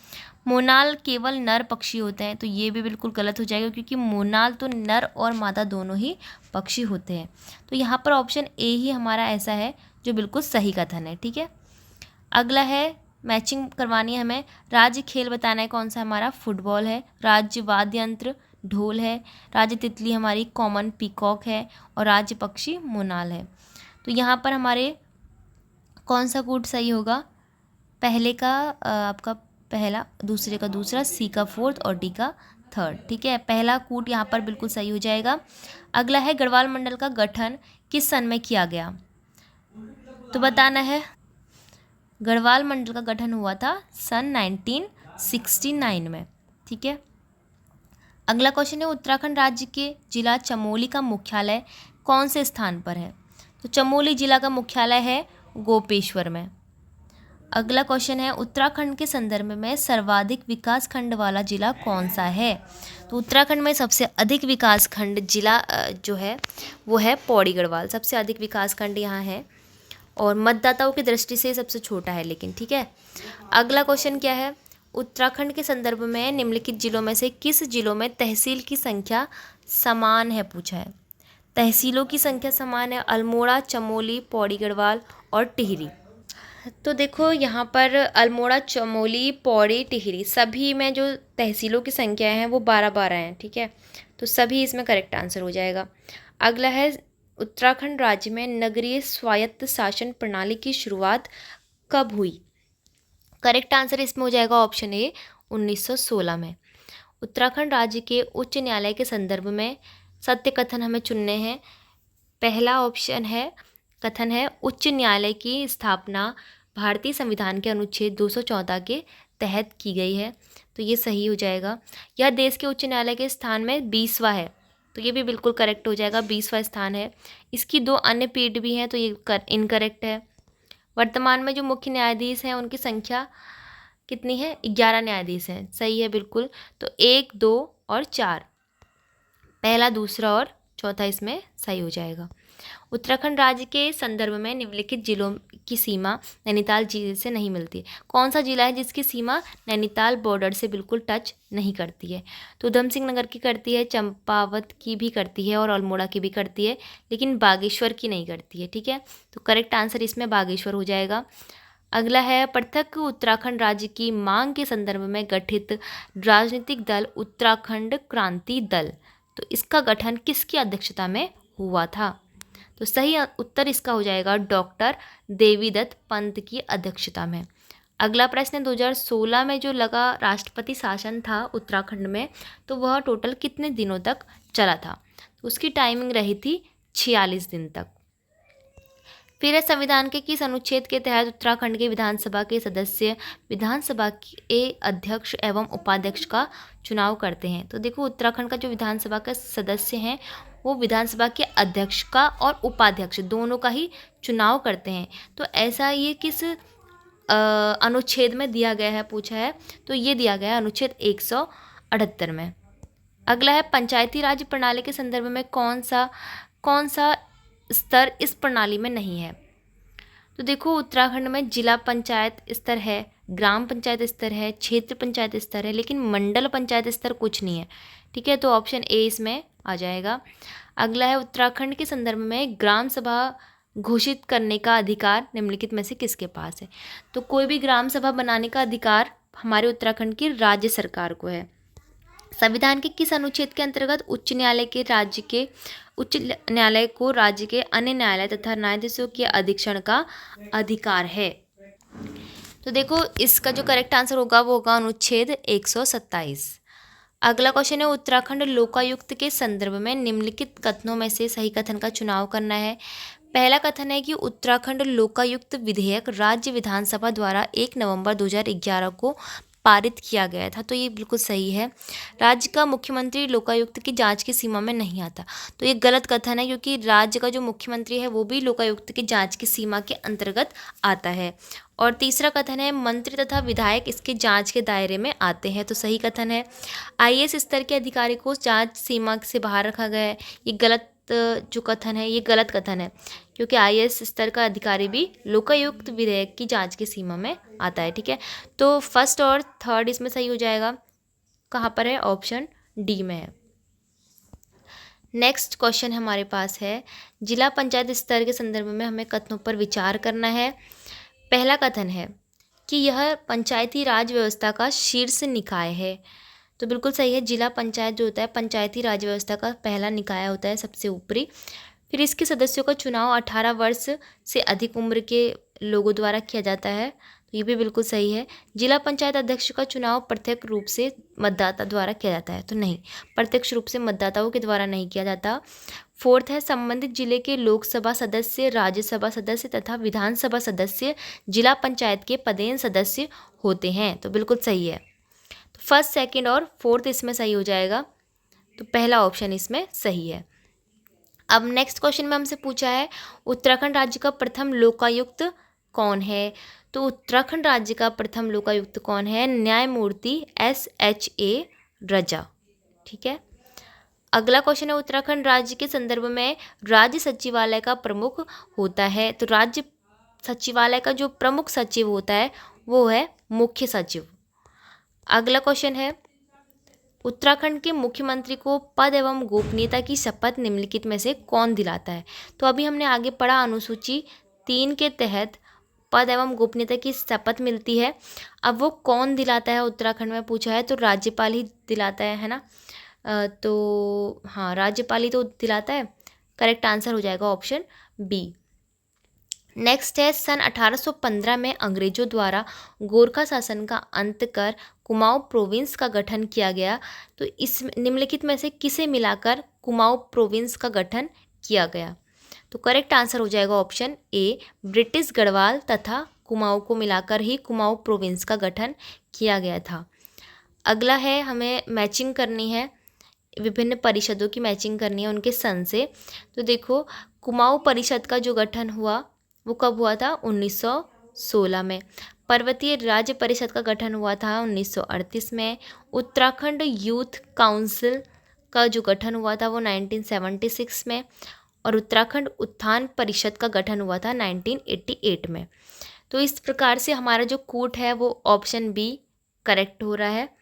मोनाल केवल नर पक्षी होते हैं, तो ये भी बिल्कुल गलत हो जाएगा क्योंकि मोनाल तो नर और मादा दोनों ही पक्षी होते हैं। तो यहाँ पर ऑप्शन ए ही हमारा ऐसा है जो बिल्कुल सही कथन है, ठीक है। अगला है मैचिंग करवानी है हमें। राज्य खेल बताना है कौन सा हमारा, फुटबॉल है। राज्य वाद्य यंत्र ढोल है। राज्य तितली हमारी कॉमन पीकॉक है और राज्य पक्षी मोनाल है। तो यहाँ पर हमारे कौन सा कूट सही होगा, पहले का आपका पहला, दूसरे का दूसरा, सी का फोर्थ और डी का थर्ड, ठीक है। पहला कूट यहाँ पर बिल्कुल सही हो जाएगा। अगला है गढ़वाल मंडल का गठन किस सन में किया गया। तो बताना है गढ़वाल मंडल का गठन हुआ था सन 1969 में, ठीक है। अगला क्वेश्चन है उत्तराखंड राज्य के जिला चमोली का मुख्यालय कौन से स्थान पर है। तो चमोली जिला का मुख्यालय है गोपेश्वर में। अगला क्वेश्चन है उत्तराखंड के संदर्भ में सर्वाधिक विकास खंड वाला जिला कौन सा है। तो उत्तराखंड में सबसे अधिक विकास खंड जिला जो है वो है पौड़ी गढ़वाल, सबसे अधिक विकास खंड यहाँ है और मतदाताओं की दृष्टि से सबसे छोटा है लेकिन, ठीक है। अगला क्वेश्चन क्या है, उत्तराखंड के संदर्भ में निम्नलिखित जिलों में से किस जिलों में तहसील की संख्या समान है पूछा है। तहसीलों की संख्या समान है अल्मोड़ा, चमोली, पौड़ी गढ़वाल और टिहरी। तो देखो यहाँ पर अल्मोड़ा, चमोली, पौड़ी, टिहरी सभी में जो तहसीलों की संख्या है वो 12-12 हैं, ठीक है। तो सभी इसमें करेक्ट आंसर हो जाएगा। अगला है उत्तराखंड राज्य में नगरीय स्वायत्त शासन प्रणाली की शुरुआत कब हुई। करेक्ट आंसर इसमें हो जाएगा ऑप्शन ए 1916 में। उत्तराखंड राज्य के उच्च न्यायालय के संदर्भ में सत्य कथन हमें चुनने हैं। पहला ऑप्शन है कथन है उच्च न्यायालय की स्थापना भारतीय संविधान के अनुच्छेद 214 के तहत की गई है, तो ये सही हो जाएगा। यह देश के उच्च न्यायालय के स्थान में 20वां है, तो ये भी बिल्कुल करेक्ट हो जाएगा, 20वां स्थान है। इसकी 2 अन्य पीठ भी हैं, तो ये इनकरेक्ट है। वर्तमान में जो मुख्य न्यायाधीश हैं उनकी संख्या कितनी है, 11 न्यायाधीश हैं, सही है बिल्कुल। तो 1, 2 और 4, पहला, दूसरा और चौथा इसमें सही हो जाएगा। उत्तराखंड राज्य के संदर्भ में निम्नलिखित जिलों की सीमा नैनीताल जिले से नहीं मिलती। कौन सा जिला है जिसकी सीमा नैनीताल बॉर्डर से बिल्कुल टच नहीं करती है। तो उधम सिंह नगर की करती है, चंपावत की भी करती है और अल्मोड़ा की भी करती है, लेकिन बागेश्वर की नहीं करती है, ठीक है। तो करेक्ट आंसर इसमें बागेश्वर हो जाएगा। अगला है पृथक उत्तराखंड राज्य की मांग के संदर्भ में गठित राजनीतिक दल उत्तराखंड क्रांति दल, तो इसका गठन किसकी अध्यक्षता में हुआ था। तो सही उत्तर इसका हो जाएगा डॉक्टर देवीदत्त पंत की अध्यक्षता में। अगला प्रश्न 2016 में जो लगा राष्ट्रपति शासन था उत्तराखंड में, तो वह टोटल कितने दिनों तक चला था। तो उसकी टाइमिंग रही थी 46 दिन तक। फिर संविधान के किस अनुच्छेद के तहत उत्तराखंड के विधानसभा के सदस्य विधानसभा के अध्यक्ष एवं उपाध्यक्ष का चुनाव करते हैं। तो देखो उत्तराखंड का जो विधानसभा का सदस्य हैं वो विधानसभा के अध्यक्ष का और उपाध्यक्ष दोनों का ही चुनाव करते हैं। तो ऐसा ये किस अनुच्छेद में दिया गया है पूछा है, तो ये दिया गया है अनुच्छेद 178 में। अगला है पंचायती राज प्रणाली के संदर्भ में कौन सा स्तर इस प्रणाली में नहीं है। तो देखो उत्तराखंड में जिला पंचायत स्तर है, ग्राम पंचायत स्तर है, क्षेत्र पंचायत स्तर है, लेकिन मंडल पंचायत स्तर कुछ नहीं है। ठीक है, तो ऑप्शन ए इसमें आ जाएगा। अगला है उत्तराखंड के संदर्भ में ग्राम सभा घोषित करने का अधिकार निम्नलिखित में से किसके पास है। तो कोई भी ग्राम सभा बनाने का अधिकार हमारे उत्तराखंड की राज्य सरकार को है। संविधान के किस अनुच्छेद के अंतर्गत उच्च न्यायालय को राज्य के अन्य न्यायालय तथा न्यायाधीशों के अधीक्षण का अधिकार है। तो देखो इसका जो करेक्ट आंसर होगा वो होगा अनुच्छेद 127। अगला क्वेश्चन है उत्तराखंड लोकायुक्त के संदर्भ में निम्नलिखित कथनों में से सही कथन का चुनाव करना है। पहला कथन है कि उत्तराखंड लोकायुक्त विधेयक राज्य विधानसभा द्वारा 1 नवंबर 2011 को पारित किया गया था, तो ये बिल्कुल सही है। राज्य का मुख्यमंत्री लोकायुक्त की जांच की सीमा में नहीं आता, तो ये गलत कथन है, क्योंकि राज्य का जो मुख्यमंत्री है वो भी लोकायुक्त की जांच की सीमा के अंतर्गत आता है। और तीसरा कथन है मंत्री तथा विधायक इसके जांच के दायरे में आते हैं, तो सही कथन है। आईएएस स्तर के अधिकारी को जांच सीमा से बाहर रखा गया है, ये गलत जो कथन है ये गलत कथन है, क्योंकि आईएएस स्तर का अधिकारी भी लोकायुक्त विधेयक की जांच की सीमा में आता है। ठीक है, तो फर्स्ट और थर्ड इसमें सही हो जाएगा। कहाँ पर है, ऑप्शन डी में है। नेक्स्ट क्वेश्चन हमारे पास है जिला पंचायत स्तर के संदर्भ में हमें कथनों पर विचार करना है। पहला कथन है कि यह पंचायती राज व्यवस्था का शीर्ष निकाय है, तो बिल्कुल सही है। जिला पंचायत जो होता है पंचायती राज व्यवस्था का पहला निकाय होता है, सबसे ऊपरी। फिर इसके सदस्यों का चुनाव 18 वर्ष से अधिक उम्र के लोगों द्वारा किया जाता है, तो ये भी बिल्कुल सही है। जिला पंचायत अध्यक्ष का चुनाव प्रत्यक्ष रूप से मतदाता द्वारा किया जाता है, तो नहीं, प्रत्यक्ष रूप से मतदाताओं के द्वारा नहीं किया जाता। फोर्थ है संबंधित जिले के लोकसभा सदस्य, राज्यसभा सदस्य तथा विधानसभा सदस्य जिला पंचायत के पदेन सदस्य होते हैं, तो बिल्कुल सही है। तो फर्स्ट, सेकंड और फोर्थ इसमें सही हो जाएगा, तो पहला ऑप्शन इसमें सही है। अब नेक्स्ट क्वेश्चन में हमसे पूछा है उत्तराखंड राज्य का प्रथम लोकायुक्त कौन है। तो उत्तराखंड राज्य का प्रथम लोकायुक्त कौन है, न्यायमूर्ति SHA रजा। ठीक है, अगला क्वेश्चन है उत्तराखंड राज्य के संदर्भ में राज्य सचिवालय का प्रमुख होता है। तो राज्य सचिवालय का जो प्रमुख सचिव होता है वो है मुख्य सचिव। अगला क्वेश्चन है उत्तराखंड के मुख्यमंत्री को पद एवं गोपनीयता की शपथ निम्नलिखित में से कौन दिलाता है। तो अभी हमने आगे पढ़ा अनुसूची 3 के तहत पद एवं गोपनीयता की शपथ मिलती है। अब वो कौन दिलाता है उत्तराखंड में पूछा है, तो राज्यपाल ही दिलाता है ना। तो हाँ, राज्यपाल ही तो दिलाता है। करेक्ट आंसर हो जाएगा ऑप्शन बी। नेक्स्ट है सन 1815 में अंग्रेजों द्वारा गोरखा शासन का अंत कर कुमाऊं प्रोविंस का गठन किया गया। तो इस निम्नलिखित में से किसे मिलाकर कुमाऊं प्रोविंस का गठन किया गया। तो करेक्ट आंसर हो जाएगा ऑप्शन ए, ब्रिटिश गढ़वाल तथा कुमाऊं को मिलाकर ही कुमाऊं प्रोविंस का गठन किया गया था। अगला है हमें मैचिंग करनी है, विभिन्न परिषदों की मैचिंग करनी है उनके सन से। तो देखो कुमाऊं परिषद का जो गठन हुआ वो कब हुआ था, 1916 में। पर्वतीय राज्य परिषद का गठन हुआ था 1938 में। उत्तराखंड यूथ काउंसिल का जो गठन हुआ था वो 1976 में। और उत्तराखंड उत्थान परिषद का गठन हुआ था 1988 में। तो इस प्रकार से हमारा जो कूट है वो ऑप्शन बी करेक्ट हो रहा है।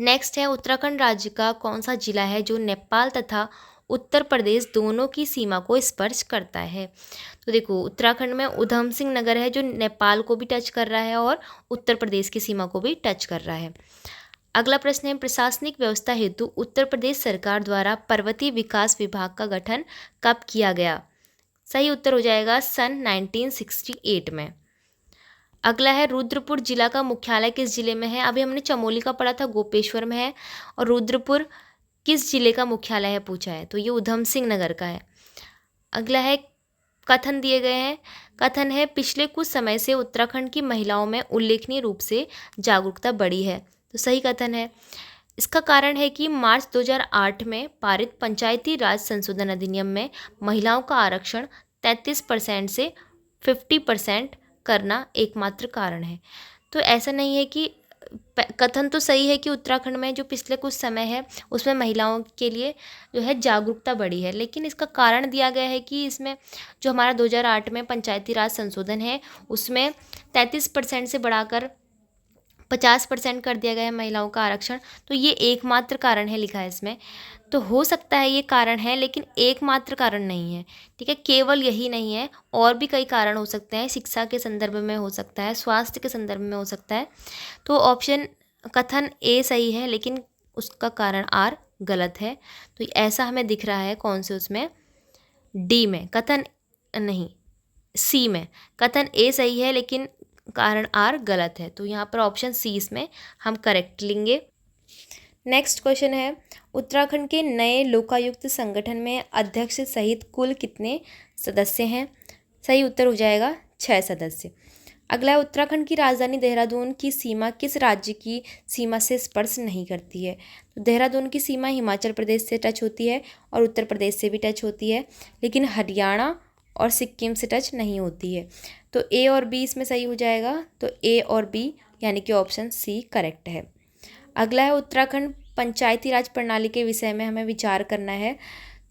नेक्स्ट है उत्तराखंड राज्य का कौन सा जिला है जो नेपाल तथा उत्तर प्रदेश दोनों की सीमा को स्पर्श करता है। तो देखो उत्तराखंड में उधम सिंह नगर है जो नेपाल को भी टच कर रहा है और उत्तर प्रदेश की सीमा को भी टच कर रहा है। अगला प्रश्न है प्रशासनिक व्यवस्था हेतु उत्तर प्रदेश सरकार द्वारा पर्वतीय विकास विभाग का गठन कब किया गया। सही उत्तर हो जाएगा सन 1968 में। अगला है रुद्रपुर जिला का मुख्यालय किस जिले में है। अभी हमने चमोली का पढ़ा था, गोपेश्वर में है। और रुद्रपुर किस जिले का मुख्यालय है पूछा है, तो ये उधम सिंह नगर का है। अगला है कथन दिए गए हैं। कथन है पिछले कुछ समय से उत्तराखंड की महिलाओं में उल्लेखनीय रूप से जागरूकता बढ़ी है। तो सही कथन है। इसका कारण है कि मार्च 2008 में पारित पंचायती राज संशोधन अधिनियम में महिलाओं का आरक्षण 33% से 50% करना एकमात्र कारण है। तो ऐसा नहीं है कि कथन तो सही है कि उत्तराखंड में जो पिछले कुछ समय है उसमें महिलाओं के लिए जो है जागरूकता बढ़ी है, लेकिन इसका कारण दिया गया है कि इसमें जो हमारा 2008 में पंचायती राज संशोधन है उसमें 33% से बढ़ाकर 50% कर दिया गया है महिलाओं का आरक्षण। तो ये एकमात्र कारण है लिखा है इसमें। तो हो सकता है ये कारण है, लेकिन एकमात्र कारण नहीं है। ठीक है, केवल यही नहीं है, और भी कई कारण हो सकते हैं। शिक्षा के संदर्भ में हो सकता है, स्वास्थ्य के संदर्भ में हो सकता है। तो ऑप्शन कथन ए सही है, लेकिन उसका कारण आर गलत है। तो ऐसा हमें दिख रहा है कौन से उसमें, डी में, कथन नहीं, सी में। कथन ए सही है लेकिन कारण आर गलत है। तो यहाँ पर ऑप्शन सी इसमें हम करेक्ट लेंगे। नेक्स्ट क्वेश्चन है, उत्तराखंड के नए लोकायुक्त संगठन में अध्यक्ष सहित कुल कितने सदस्य हैं? सही उत्तर हो जाएगा 6 सदस्य। अगला है, उत्तराखंड की राजधानी देहरादून की सीमा किस राज्य की सीमा से स्पर्श नहीं करती है? तो देहरादून की सीमा हिमाचल प्रदेश से टच होती है और उत्तर प्रदेश से भी टच होती है, लेकिन हरियाणा और सिक्किम से टच नहीं होती है। तो ए और बी इसमें सही हो जाएगा। तो ए और बी यानी कि ऑप्शन सी करेक्ट है। अगला है, उत्तराखंड पंचायती राज प्रणाली के विषय में हमें विचार करना है।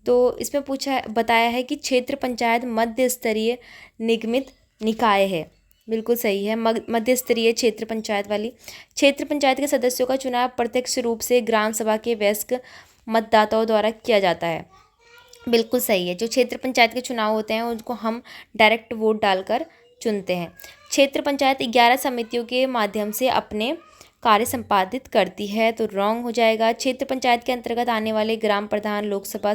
तो इसमें बताया है कि क्षेत्र पंचायत मध्य स्तरीय निगमित निकाय है। बिल्कुल सही है, मध्य स्तरीय क्षेत्र पंचायत वाली। क्षेत्र पंचायत के सदस्यों का चुनाव प्रत्यक्ष रूप से ग्राम सभा के वयस्क मतदाताओं द्वारा किया जाता है। बिल्कुल सही है, जो क्षेत्र पंचायत के चुनाव होते हैं उनको हम डायरेक्ट वोट डालकर चुनते हैं। क्षेत्र पंचायत 11 समितियों के माध्यम से अपने कार्य संपादित करती है। तो रॉन्ग हो जाएगा। क्षेत्र पंचायत के अंतर्गत आने वाले ग्राम प्रधान लोकसभा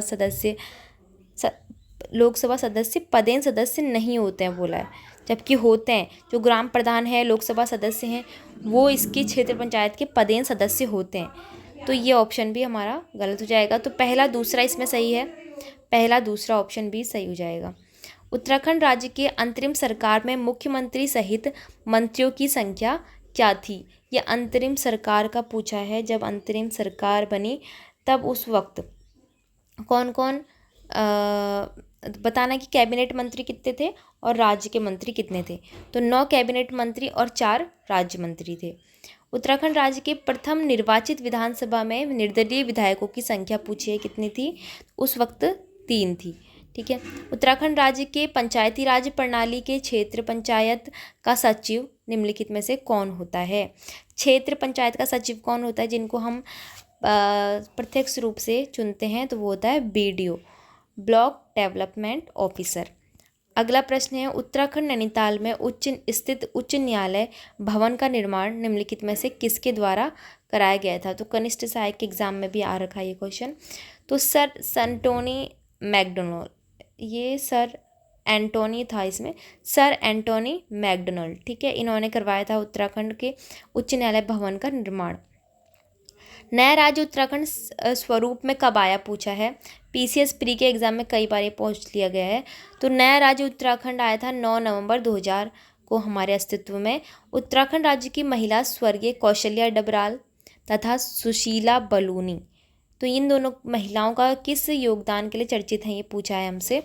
सदस्य पदेन सदस्य नहीं होते हैं बोला है, जबकि होते हैं। जो ग्राम प्रधान है, लोकसभा सदस्य हैं, वो इसके क्षेत्र पंचायत के पदेन सदस्य होते हैं। तो ये ऑप्शन भी हमारा गलत हो जाएगा। तो पहला दूसरा इसमें सही है, पहला दूसरा ऑप्शन भी सही हो जाएगा। उत्तराखंड राज्य के अंतरिम सरकार में मुख्यमंत्री सहित मंत्रियों की संख्या क्या थी? यह अंतरिम सरकार का पूछा है। जब अंतरिम सरकार बनी तब उस वक्त कौन कौन बताना कि कैबिनेट मंत्री कितने थे और राज्य के मंत्री कितने थे। तो 9 कैबिनेट मंत्री और 4 राज्य मंत्री थे। उत्तराखंड राज्य के प्रथम निर्वाचित विधानसभा में निर्दलीय विधायकों की संख्या पूछी है, कितनी थी? उस वक्त 3 थी। ठीक है, उत्तराखंड राज्य के पंचायती राज प्रणाली के क्षेत्र पंचायत का सचिव निम्नलिखित में से कौन होता है? क्षेत्र पंचायत का सचिव कौन होता है जिनको हम प्रत्यक्ष रूप से चुनते हैं? तो वो होता है BDO, ब्लॉक डेवलपमेंट ऑफिसर। अगला प्रश्न है, उत्तराखंड नैनीताल में स्थित उच्च न्यायालय भवन का निर्माण निम्नलिखित में से किसके द्वारा कराया गया था? तो कनिष्ठ सहायक के एग्जाम में भी आ रखा है ये क्वेश्चन। तो सर एंटोनी मैकडोनल्ड, ये सर एंटोनी था इसमें, सर एंटोनी मैकडोनल्ड। ठीक है, इन्होंने करवाया था उत्तराखंड के उच्च न्यायालय भवन का निर्माण। नया राज्य उत्तराखंड स्वरूप में कब आया पूछा है। PCS प्री के एग्जाम में कई बार ये पूछ लिया गया है। तो नया राज्य उत्तराखंड आया था 9 नवंबर 2000 को हमारे अस्तित्व में। उत्तराखंड राज्य की महिला स्वर्गीय कौशल्या डबराल तथा सुशीला बलूनी, तो इन दोनों महिलाओं का किस योगदान के लिए चर्चित है, ये पूछा है हमसे।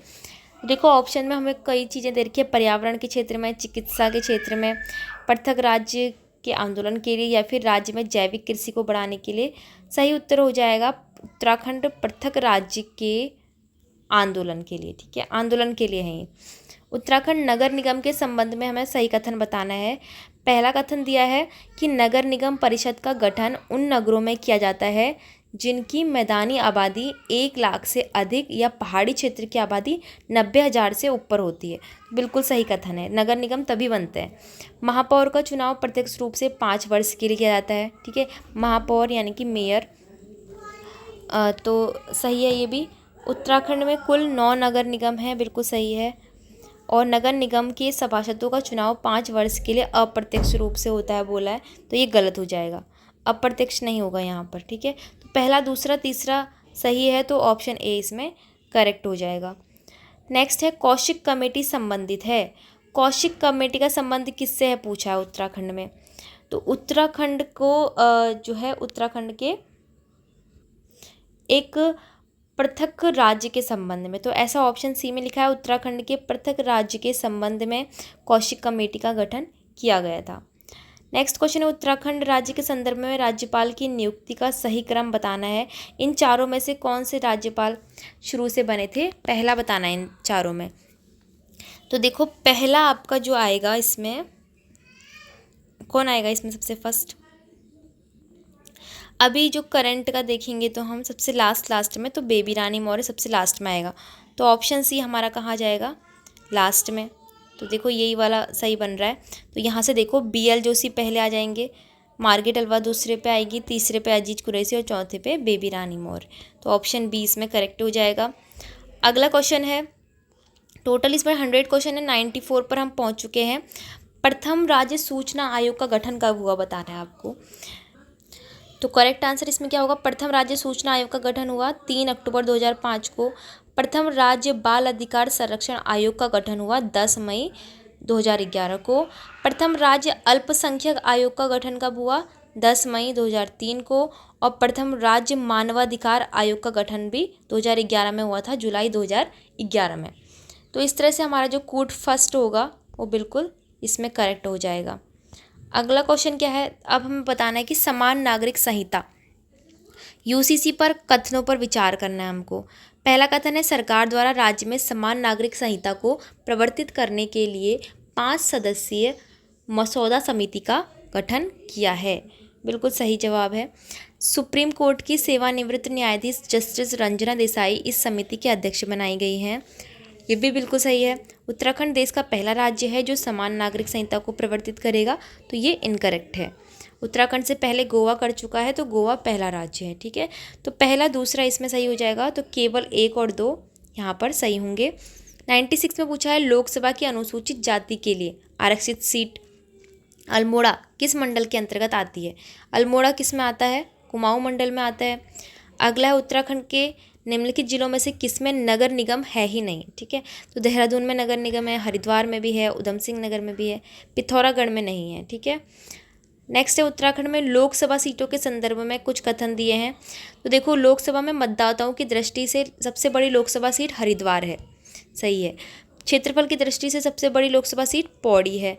देखो ऑप्शन में हमें कई चीज़ें दे रखी है, पर्यावरण के क्षेत्र में, चिकित्सा के क्षेत्र में, पृथक राज्य के आंदोलन के लिए, या फिर राज्य में जैविक कृषि को बढ़ाने के लिए। सही उत्तर हो जाएगा उत्तराखंड पृथक राज्य के आंदोलन के लिए। ठीक है, आंदोलन के लिए है ये। उत्तराखंड नगर निगम के संबंध में हमें सही कथन बताना है। पहला कथन दिया है कि नगर निगम परिषद का गठन उन नगरों में किया जाता है जिनकी मैदानी आबादी 1 लाख से अधिक या पहाड़ी क्षेत्र की आबादी 90,000 से ऊपर होती है। बिल्कुल सही कथन है, नगर निगम तभी बनते हैं। महापौर का चुनाव प्रत्यक्ष रूप से 5 वर्ष के लिए किया जाता है। ठीक है, महापौर यानी कि मेयर। तो सही है ये भी। उत्तराखंड में कुल 9 नगर निगम हैं, बिल्कुल सही है। और नगर निगम के सभासदों का चुनाव 5 वर्ष के लिए अप्रत्यक्ष रूप से होता है बोला है, तो ये गलत हो जाएगा, अप्रत्यक्ष नहीं होगा यहाँ पर। ठीक है, तो पहला दूसरा तीसरा सही है, तो ऑप्शन ए इसमें करेक्ट हो जाएगा। नेक्स्ट है, कौशिक कमेटी संबंधित है। कौशिक कमेटी का संबंध किससे है पूछा है उत्तराखंड में। तो उत्तराखंड को जो है उत्तराखंड के एक पृथक राज्य के संबंध में। तो ऐसा ऑप्शन सी में लिखा है, उत्तराखंड के पृथक राज्य के संबंध में कौशिक कमेटी का गठन किया गया था। नेक्स्ट क्वेश्चन है, उत्तराखंड राज्य के संदर्भ में राज्यपाल की नियुक्ति का सही क्रम बताना है। इन चारों में से कौन से राज्यपाल शुरू से बने थे, पहला बताना है इन चारों में। तो देखो पहला आपका जो आएगा, इसमें कौन आएगा, इसमें सबसे फर्स्ट अभी जो करंट का देखेंगे तो हम सबसे लास्ट में, तो बेबी रानी मौर्य सबसे लास्ट में आएगा। तो ऑप्शन सी हमारा कहाँ जाएगा, लास्ट में। तो देखो यही वाला सही बन रहा है। तो यहाँ से देखो BL जोशी पहले आ जाएंगे, मार्गरेट अल्वा दूसरे पे आएगी, तीसरे पे अजीज कुरैशी और चौथे पे बेबी रानी मौर्य। तो ऑप्शन बी इसमें करेक्ट हो जाएगा। अगला क्वेश्चन है, टोटल इसमें 100 क्वेश्चन है, 94 पर हम पहुँच चुके हैं। प्रथम राज्य सूचना आयोग का गठन कब हुआ बताना है आपको। तो करेक्ट आंसर इसमें क्या होगा, प्रथम राज्य सूचना आयोग का गठन हुआ 3 अक्टूबर 2005 को। प्रथम राज्य बाल अधिकार संरक्षण आयोग का गठन हुआ 10 मई 2011 को। प्रथम राज्य अल्पसंख्यक आयोग का गठन कब हुआ, 10 मई 2003 को। और प्रथम राज्य मानवाधिकार आयोग का गठन भी 2011 में हुआ था, जुलाई 2011 में। तो इस तरह से हमारा जो कूट फर्स्ट होगा वो बिल्कुल इसमें करेक्ट हो जाएगा। अगला क्वेश्चन क्या है, अब हमें बताना है कि समान नागरिक संहिता UCC पर कथनों पर विचार करना है हमको। पहला कथन है, सरकार द्वारा राज्य में समान नागरिक संहिता को प्रवर्तित करने के लिए 5 सदस्यीय मसौदा समिति का गठन किया है। बिल्कुल सही जवाब है। सुप्रीम कोर्ट की सेवानिवृत्त न्यायाधीश जस्टिस रंजना देसाई इस समिति के अध्यक्ष बनाई गई हैं। ये भी बिल्कुल सही है। उत्तराखंड देश का पहला राज्य है जो समान नागरिक संहिता को प्रवर्तित करेगा, तो ये इनकरेक्ट है। उत्तराखंड से पहले गोवा कर चुका है, तो गोवा पहला राज्य है। ठीक है, तो पहला दूसरा इसमें सही हो जाएगा। तो केवल 1 और 2 यहाँ पर सही होंगे। 96 में पूछा है, लोकसभा की अनुसूचित जाति के लिए आरक्षित सीट अल्मोड़ा किस मंडल के अंतर्गत आती है। अल्मोड़ा किस में आता है, कुमाऊं मंडल में आता है। अगला है, उत्तराखंड के निम्नलिखित जिलों में से किसमें नगर निगम है ही नहीं। ठीक है, तो देहरादून में नगर निगम है, हरिद्वार में भी है, उधम सिंह नगर में भी है, पिथौरागढ़ में नहीं है। ठीक है, नेक्स्ट है, उत्तराखंड में लोकसभा सीटों के संदर्भ में कुछ कथन दिए हैं। तो देखो लोकसभा में मतदाताओं की दृष्टि से सबसे बड़ी लोकसभा सीट हरिद्वार है, सही है। क्षेत्रफल की दृष्टि से सबसे बड़ी लोकसभा सीट पौड़ी है।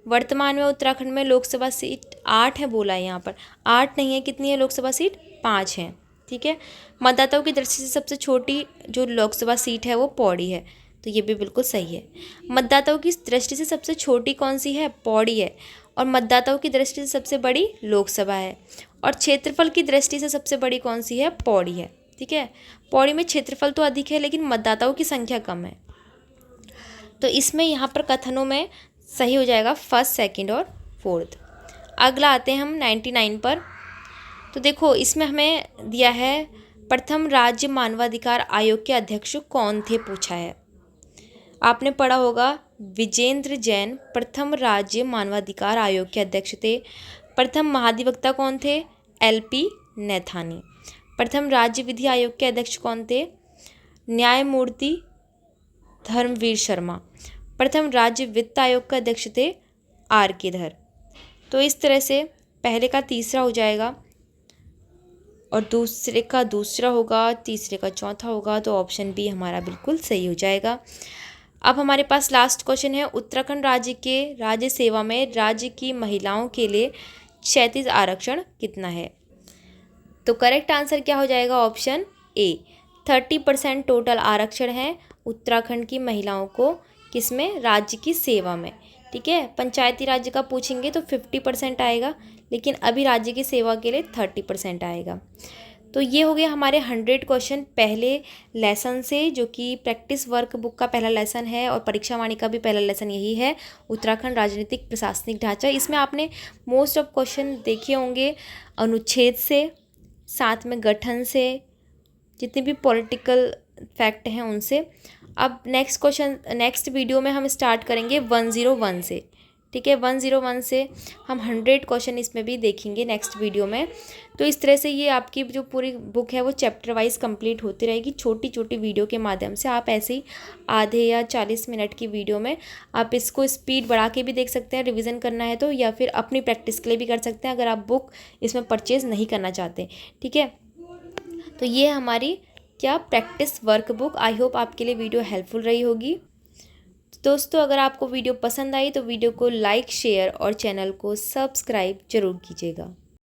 वर्तमान में उत्तराखंड में लोकसभा सीट 8 है बोला है, यहाँ पर 8 नहीं है, कितनी है लोकसभा सीट, 5 है। ठीक है, मतदाताओं की दृष्टि से सबसे छोटी जो लोकसभा सीट है वो पौड़ी है, तो ये भी बिल्कुल सही है। मतदाताओं की दृष्टि से सबसे छोटी कौन सी है, पौड़ी है। और मतदाताओं की दृष्टि से सबसे बड़ी लोकसभा है। और क्षेत्रफल की दृष्टि से सबसे बड़ी कौन सी है, पौड़ी है। ठीक है, पौड़ी में क्षेत्रफल तो अधिक है लेकिन मतदाताओं की संख्या कम है। तो इसमें यहाँ पर कथनों में सही हो जाएगा फर्स्ट, सेकंड और फोर्थ। अगला आते हैं हम 99 पर। तो देखो इसमें हमें दिया है, प्रथम राज्य मानवाधिकार आयोग के अध्यक्ष कौन थे पूछा है। आपने पढ़ा होगा विजेंद्र जैन प्रथम राज्य मानवाधिकार आयोग के अध्यक्ष थे। प्रथम महाधिवक्ता कौन थे, LP नैथानी। प्रथम राज्य विधि आयोग के अध्यक्ष कौन थे, न्यायमूर्ति धर्मवीर शर्मा। प्रथम राज्य वित्त आयोग के अध्यक्ष थे RK धर। तो इस तरह से पहले का तीसरा हो जाएगा और दूसरे का दूसरा होगा, तीसरे का चौथा होगा, तो ऑप्शन बी हमारा बिल्कुल सही हो जाएगा। अब हमारे पास लास्ट क्वेश्चन है, उत्तराखंड राज्य के राज्य सेवा में राज्य की महिलाओं के लिए 36 आरक्षण कितना है। तो करेक्ट आंसर क्या हो जाएगा, ऑप्शन ए 30% टोटल आरक्षण है उत्तराखंड की महिलाओं को, किसमें, राज्य की सेवा में। ठीक है, पंचायती राज्य का पूछेंगे तो 50% आएगा, लेकिन अभी राज्य की सेवा के लिए 30% आएगा। तो ये हो गया हमारे 100 क्वेश्चन पहले लेसन से, जो कि प्रैक्टिस वर्क बुक का पहला लेसन है और परीक्षा वाणी का भी पहला लेसन यही है, उत्तराखंड राजनीतिक प्रशासनिक ढांचा। इसमें आपने मोस्ट ऑफ क्वेश्चन देखे होंगे अनुच्छेद से, साथ में गठन से, जितने भी पॉलिटिकल फैक्ट हैं उनसे। अब नेक्स्ट वीडियो में हम स्टार्ट करेंगे 101 से। ठीक है, 101 से हम 100 क्वेश्चन इसमें भी देखेंगे नेक्स्ट वीडियो में। तो इस तरह से ये आपकी जो पूरी बुक है वो चैप्टर वाइज कंप्लीट होती रहेगी, छोटी छोटी वीडियो के माध्यम से। आप ऐसे ही आधे या 40 मिनट की वीडियो में आप इसको स्पीड बढ़ा के भी देख सकते हैं, रिवीजन करना है तो, या फिर अपनी प्रैक्टिस के लिए भी कर सकते हैं अगर आप बुक इसमें परचेज़ नहीं करना चाहते। ठीक है, तो ये हमारी क्या प्रैक्टिस वर्कबुक, आई होप आपके लिए वीडियो हेल्पफुल रही होगी। दोस्तों अगर आपको वीडियो पसंद आई तो वीडियो को लाइक, शेयर और चैनल को सब्सक्राइब जरूर कीजिएगा।